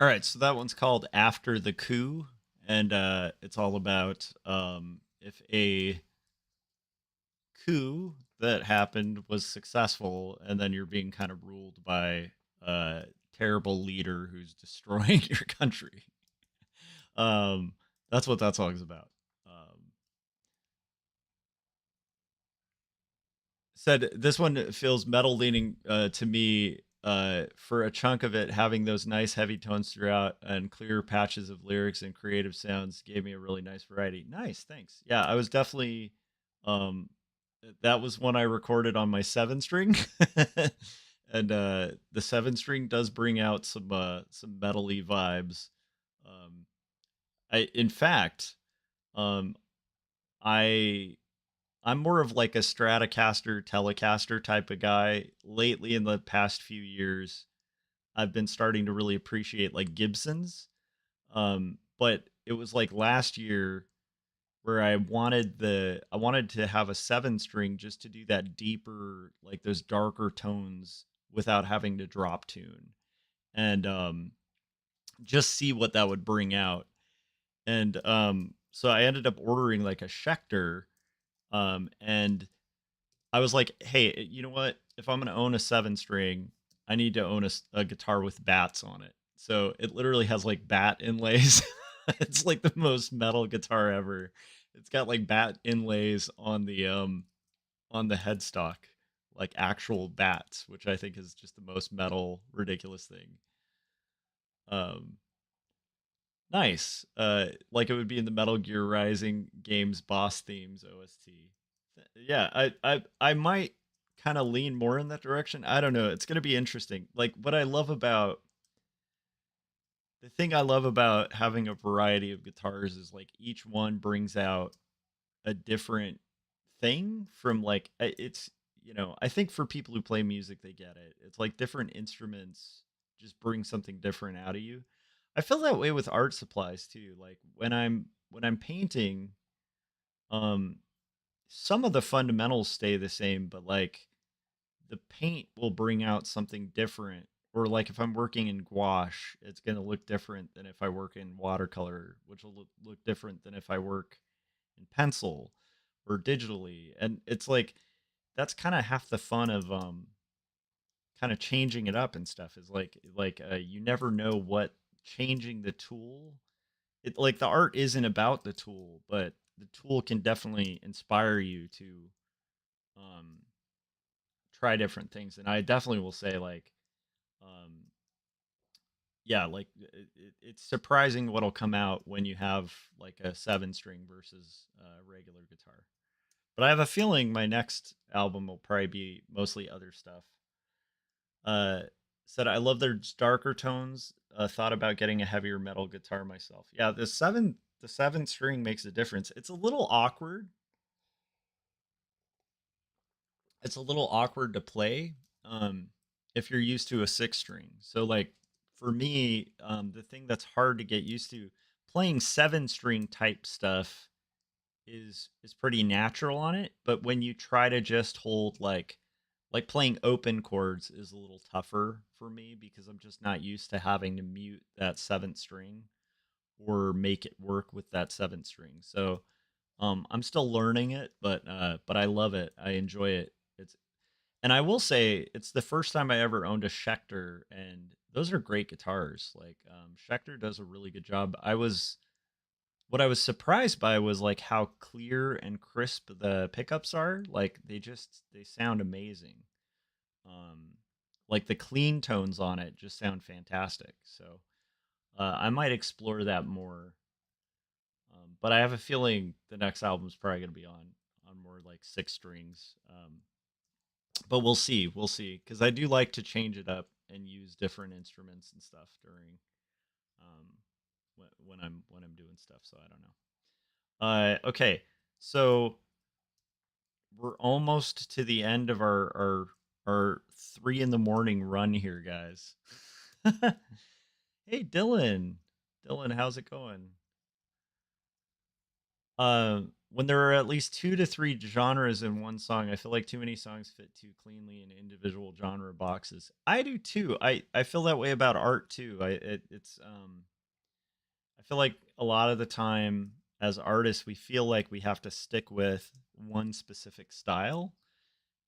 All right, so that one's called After the Coup, and it's all about if a coup that happened was successful, and then you're being kind of ruled by a terrible leader who's destroying your country. Um, that's what that song's about. Said this one feels metal leaning to me for a chunk of it. Having those nice heavy tones throughout and clear patches of lyrics and creative sounds gave me a really nice variety. Nice, thanks. Yeah, I was definitely um, that was one I recorded on my 7 string. And the 7 string does bring out some metal-y vibes. um, in fact, um, I I'm more of like a Stratocaster, Telecaster type of guy. Lately, in the past few years, I've been starting to really appreciate like Gibsons. But it was like last year where I wanted to have a 7 string just to do that deeper, like those darker tones without having to drop tune, and just see what that would bring out. And so I ended up ordering like a Schecter, and I was like, hey, you know what? If I'm going to own a 7 string, I need to own a guitar with bats on it. So it literally has like bat inlays. It's like the most metal guitar ever. It's got like bat inlays on the headstock, like actual bats, which I think is just the most metal ridiculous thing. Um Nice. Like it would be in the Metal Gear Rising games boss themes OST. Yeah, I might kind of lean more in that direction. I don't know. It's going to be interesting. Like what I love about the thing I love about having a variety of guitars is like each one brings out a different thing from like it's I think for people who play music they get it. It's like different instruments just bring something different out of you. I feel that way with art supplies too. Like when I'm painting, um some of the fundamentals stay the same, but like the paint will bring out something different. Or like if I'm working in gouache, it's going to look different than if I work in watercolor, which will look different than if I work in pencil or digitally. And it's like that's kind of half the fun of kind of changing it up and stuff is you never know what changing the tool. It like the art isn't about the tool, but the tool can definitely inspire you to um try different things. And I definitely will say like um yeah, like it's surprising what'll come out when you have like a 7 string versus a regular guitar. But I have a feeling my next album will probably be mostly other stuff. Uh, Said I love their darker tones. Thought about getting a heavier metal guitar myself. Yeah, the 7 string makes a difference. It's a little awkward. It's a little awkward to play if you're used to a 6 string. So like for me, the thing that's hard to get used to playing 7 string type stuff is pretty natural on it, but when you try to just hold like playing open chords is a little tougher for me because I'm just not used to having to mute that 7th string or make it work with that 7th string. So I'm still learning it, but I love it. I enjoy it. And I will say it's the first time I ever owned a Schecter, and those are great guitars. Like Schecter does a really good job. What I was surprised by was like how clear and crisp the pickups are. Like they sound amazing. Um, like the clean tones on it just sound fantastic. So I might explore that more. But I have a feeling the next album's probably going to be on more like 6 strings. But we'll see. We'll see. Because I do like to change it up and use different instruments and stuff during um, when I'm doing stuff. So I don't know. Okay, so we're almost to the end of our 3 in the morning run here, guys. Hey, Dylan. Dylan, how's it going? when there are at least 2 to 3 genres in one song, I feel like too many songs fit too cleanly in individual genre boxes. I do too. I feel that way about art too. I feel like a lot of the time as artists, we feel like we have to stick with one specific style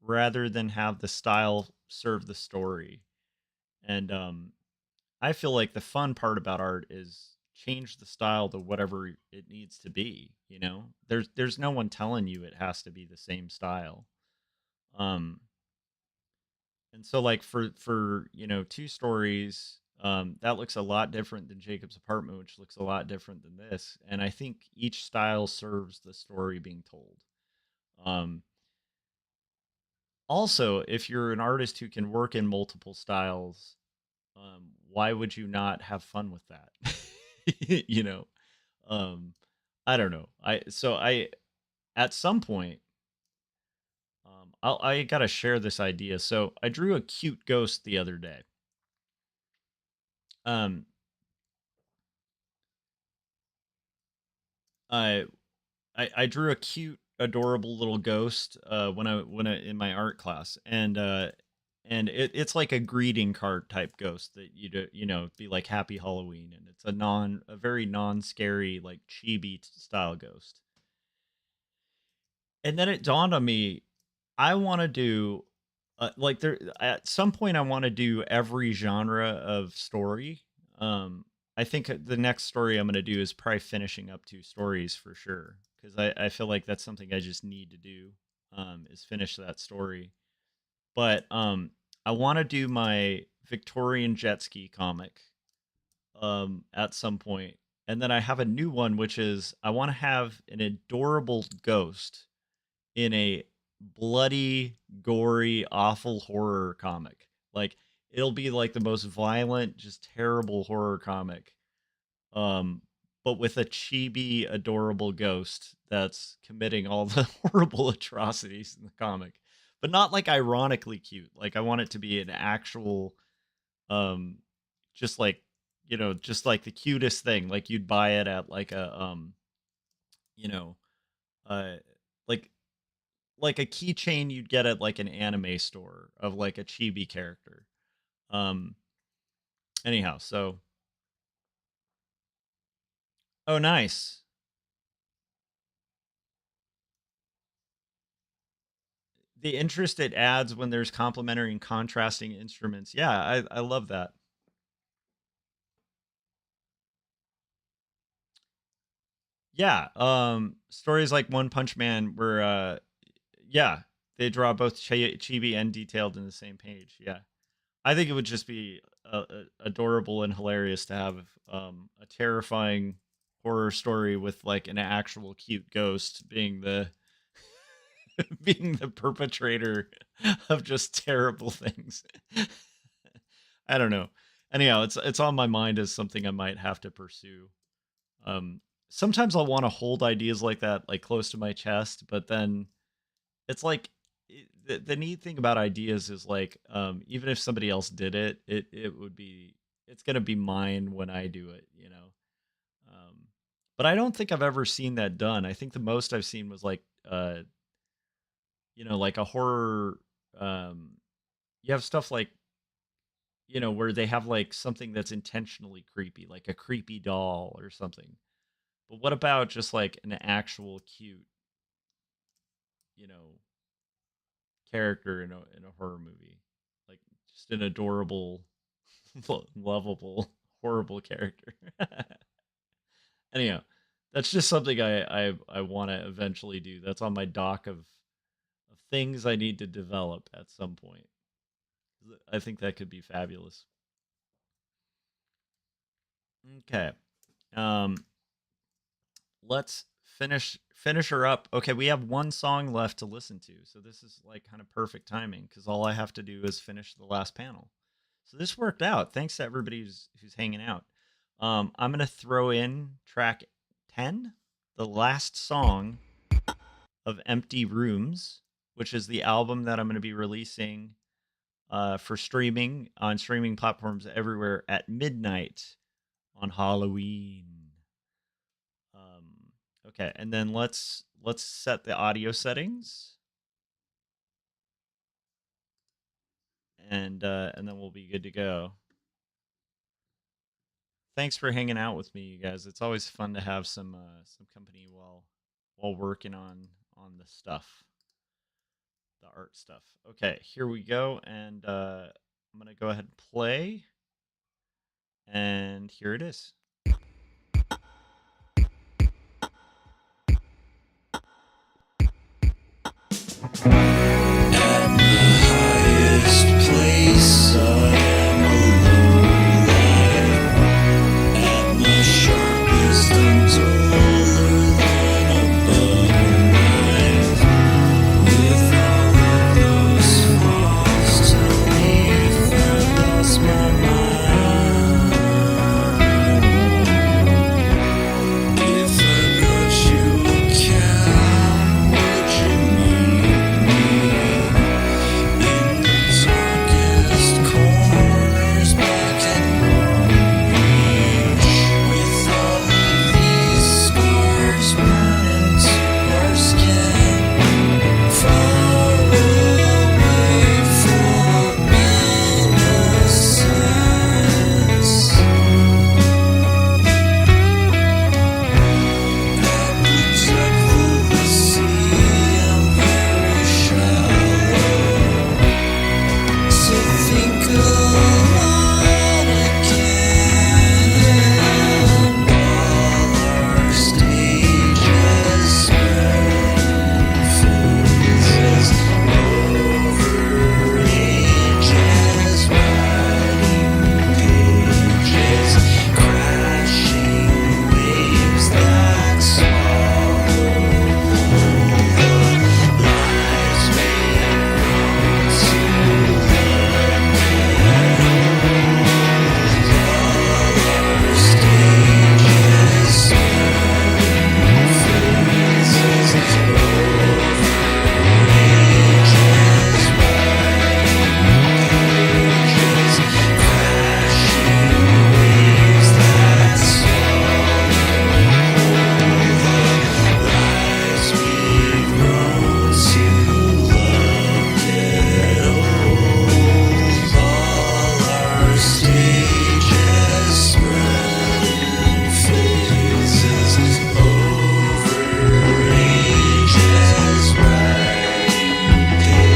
rather than have the style serve the story. And I feel like the fun part about art is change the style to whatever it needs to be. There's no one telling you it has to be the same style. Um, and so like for two stories, that looks a lot different than Jacob's Apartment, which looks a lot different than this. And I think each style serves the story being told. Um, Also, if you're an artist who can work in multiple styles, why would you not have fun with that? you know, um, I don't know. I at some point, I gotta share this idea. So I drew a cute ghost the other day. Um, I I drew a cute, adorable little ghost when I in my art class, and it's like a greeting card type ghost that be like Happy Halloween, and it's a very non scary like chibi style ghost. And then it dawned on me, I want to do like there at some point I want to do every genre of story. Um, I think the next story I'm going to do is probably finishing up 2 stories for sure because I feel like that's something I just need to do is finish that story. But I want to do my Victorian jet ski comic at some point, and then I have a new one which is I want to have an adorable ghost in a bloody, gory, awful horror comic. Like it'll be like the most violent, just terrible horror comic. Um, but with a chibi, adorable ghost that's committing all the horrible atrocities in the comic. But not like ironically cute. Like I want it to be an actual um just like just like the cutest thing. Like you'd buy it at like a you know, uh like like a keychain you'd get at like an anime store of like a chibi character. Um anyhow, so oh nice. The interest it adds when there's complementary and contrasting instruments. Yeah, I love that. Yeah, stories like One Punch Man where yeah, they draw both chibi and detailed in the same page. Yeah. I think it would just be adorable and hilarious to have a terrifying horror story with like an actual cute ghost being the being the perpetrator of just terrible things. I don't know. Anyhow, it's on my mind as something I might have to pursue. Um, Sometimes I'll want to hold ideas like that like close to my chest, but then it's like the neat thing about ideas is like even if somebody else did it's gonna be mine when I do it. Um, but I don't think I've ever seen that done. I think the most I've seen was like like a horror. um you have stuff like where they have like something that's intentionally creepy, like a creepy doll or something. But what about just like an actual cute you know character in a horror movie, like just an adorable, lovable, horrible character. Anyhow, that's just something I want to eventually do. That's on my dock of things I need to develop at some point. I think that could be fabulous. Okay. Um, let's finish her up. Okay, we have one song left to listen to, so this is like kind of perfect timing because all I have to do is finish the last panel. So this worked out. Thanks to everybody who's hanging out. I'm gonna throw in track 10, the last song of Empty Rooms, which is the album that I'm gonna be releasing for streaming on streaming platforms everywhere at midnight on Halloween. Okay, and then let's let's set the audio settings, and then we'll be good to go. Thanks for hanging out with me, you guys. It's always fun to have some company while working on the stuff, the art stuff. Okay, here we go, and I'm gonna go ahead and play, and here it is. At the highest place, I am alone. At my sharpest, I'm taller than a butter knife. With all of those flaws, tell me if I lost my mind. If I got you a cow, would you meet me in the darkest corners back at Long Beach? With all of these scars running to our skin, far away from innocence. I protect the sea, I'm very shallow. So think aloud again, while our stages spread phases over ages, writing pages, crashing waves that swallow the lives we've grown to our stages, spreading phases over ages, writing pages,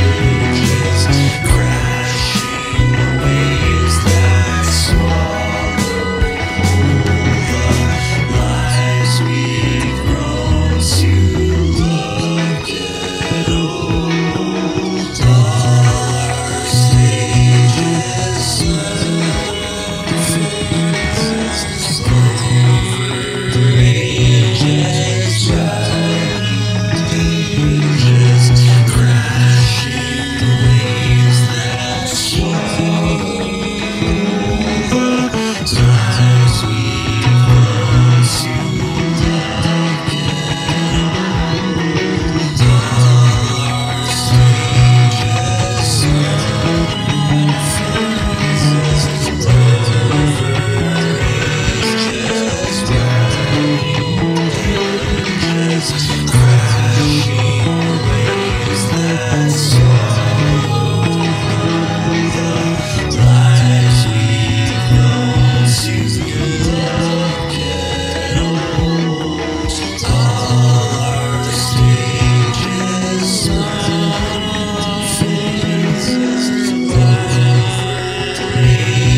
crashing waves that swallow the lives we've grown to love get old. All our stages spreading phases over ages, writing pages, crashing waves that swallow the lives we've grown to love get old. All our stages spreading phases over ages, writing pages, crashing waves that swallow the lives we've grown to love get old. All our stages spreading phases over ages, writing pages, crashing waves that swallow the lives we've grown to love get old. All our stages spreading phases over ages,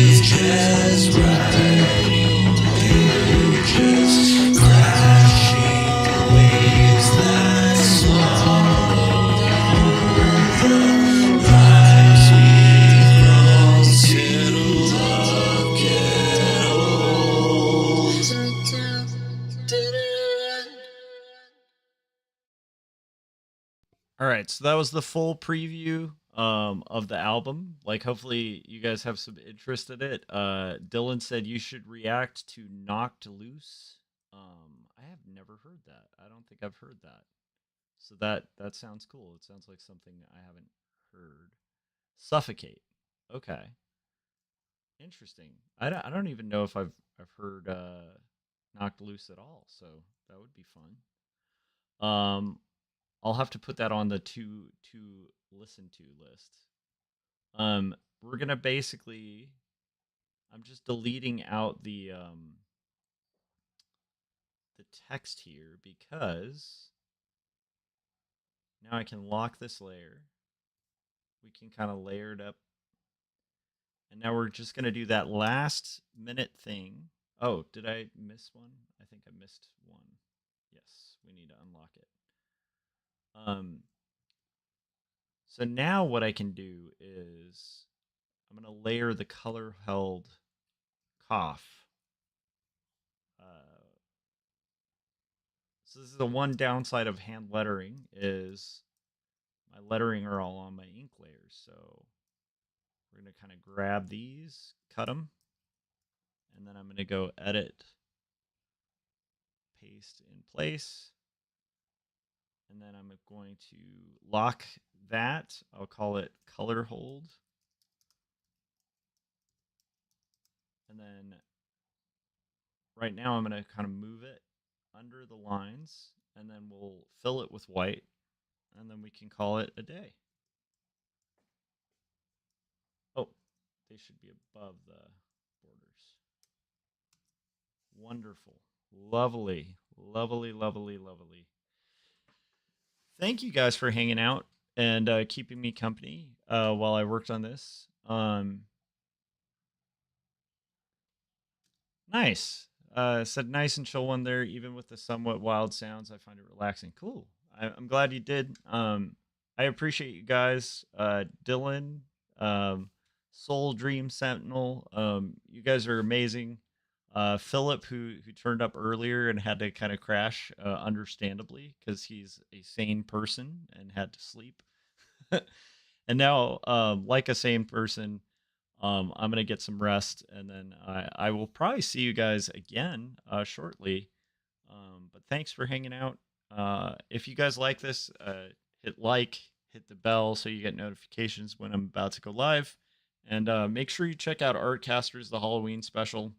writing pages, crashing waves that swallow the lives we've grown to love get old. All right, so that was the full preview of the album. Like, hopefully you guys have some interest in it. Dylan said you should react to Knocked Loose. I have never heard that. I don't think I've heard that. So that sounds cool. It sounds like something I haven't heard. Suffocate. Okay. Interesting. I don't even know if I've heard Knocked Loose at all. So that would be fun. I'll have to put that on the to listen to list. We're gonna basically, I'm just deleting out the text here because now I can lock this layer. We can kind of layer it up. And now we're just going to do that last minute thing. Oh, did I miss one? I think I missed one. Yes, we need to unlock it. So now what I can do is I'm going to layer the color held cough. So this is the one downside of hand lettering is my lettering are all on my ink layers. So we're going to kind of grab these, cut them, and then I'm going to go edit, paste in place. And then I'm going to lock that. I'll call it color hold. And then right now I'm going to kind of move it under the lines, and then we'll fill it with white, and then we can call it a day. Oh, they should be above the borders. Wonderful. Lovely. Lovely, lovely, lovely. Thank you guys for hanging out and keeping me company while I worked on this. Nice. Said nice and chill one there, even with the somewhat wild sounds. I find it relaxing. Cool. I'm glad you did. I appreciate you guys. Dylan, Soul Dream Sentinel. You guys are amazing. Philip, who turned up earlier and had to kind of crash, understandably, because he's a sane person and had to sleep. And now, like a sane person, I'm gonna get some rest, and then I will probably see you guys again shortly. But thanks for hanging out. If you guys like this, hit like, hit the bell so you get notifications when I'm about to go live, and make sure you check out Artcasters, the Halloween special.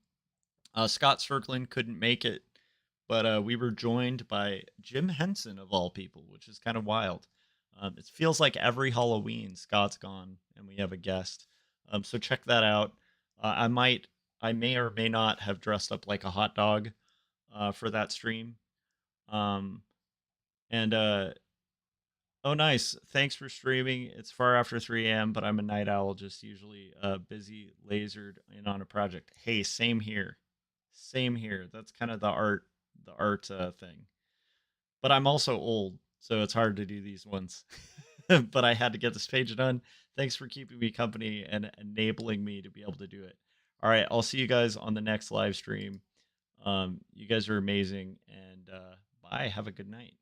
Scott Strickland couldn't make it, but we were joined by Jim Henson of all people, which is kind of wild. It feels like every Halloween Scott's gone and we have a guest. So check that out. I may or may not have dressed up like a hot dog for that stream. And oh, nice. Thanks for streaming. It's far after 3 a.m., but I'm a night owl, just usually busy, lasered in on a project. Hey, same here. Same here. That's kind of the art thing. But I'm also old, so it's hard to do these ones. But I had to get this page done. Thanks for keeping me company and enabling me to be able to do it. All right, I'll see you guys on the next live stream. You guys are amazing, and bye. Have a good night.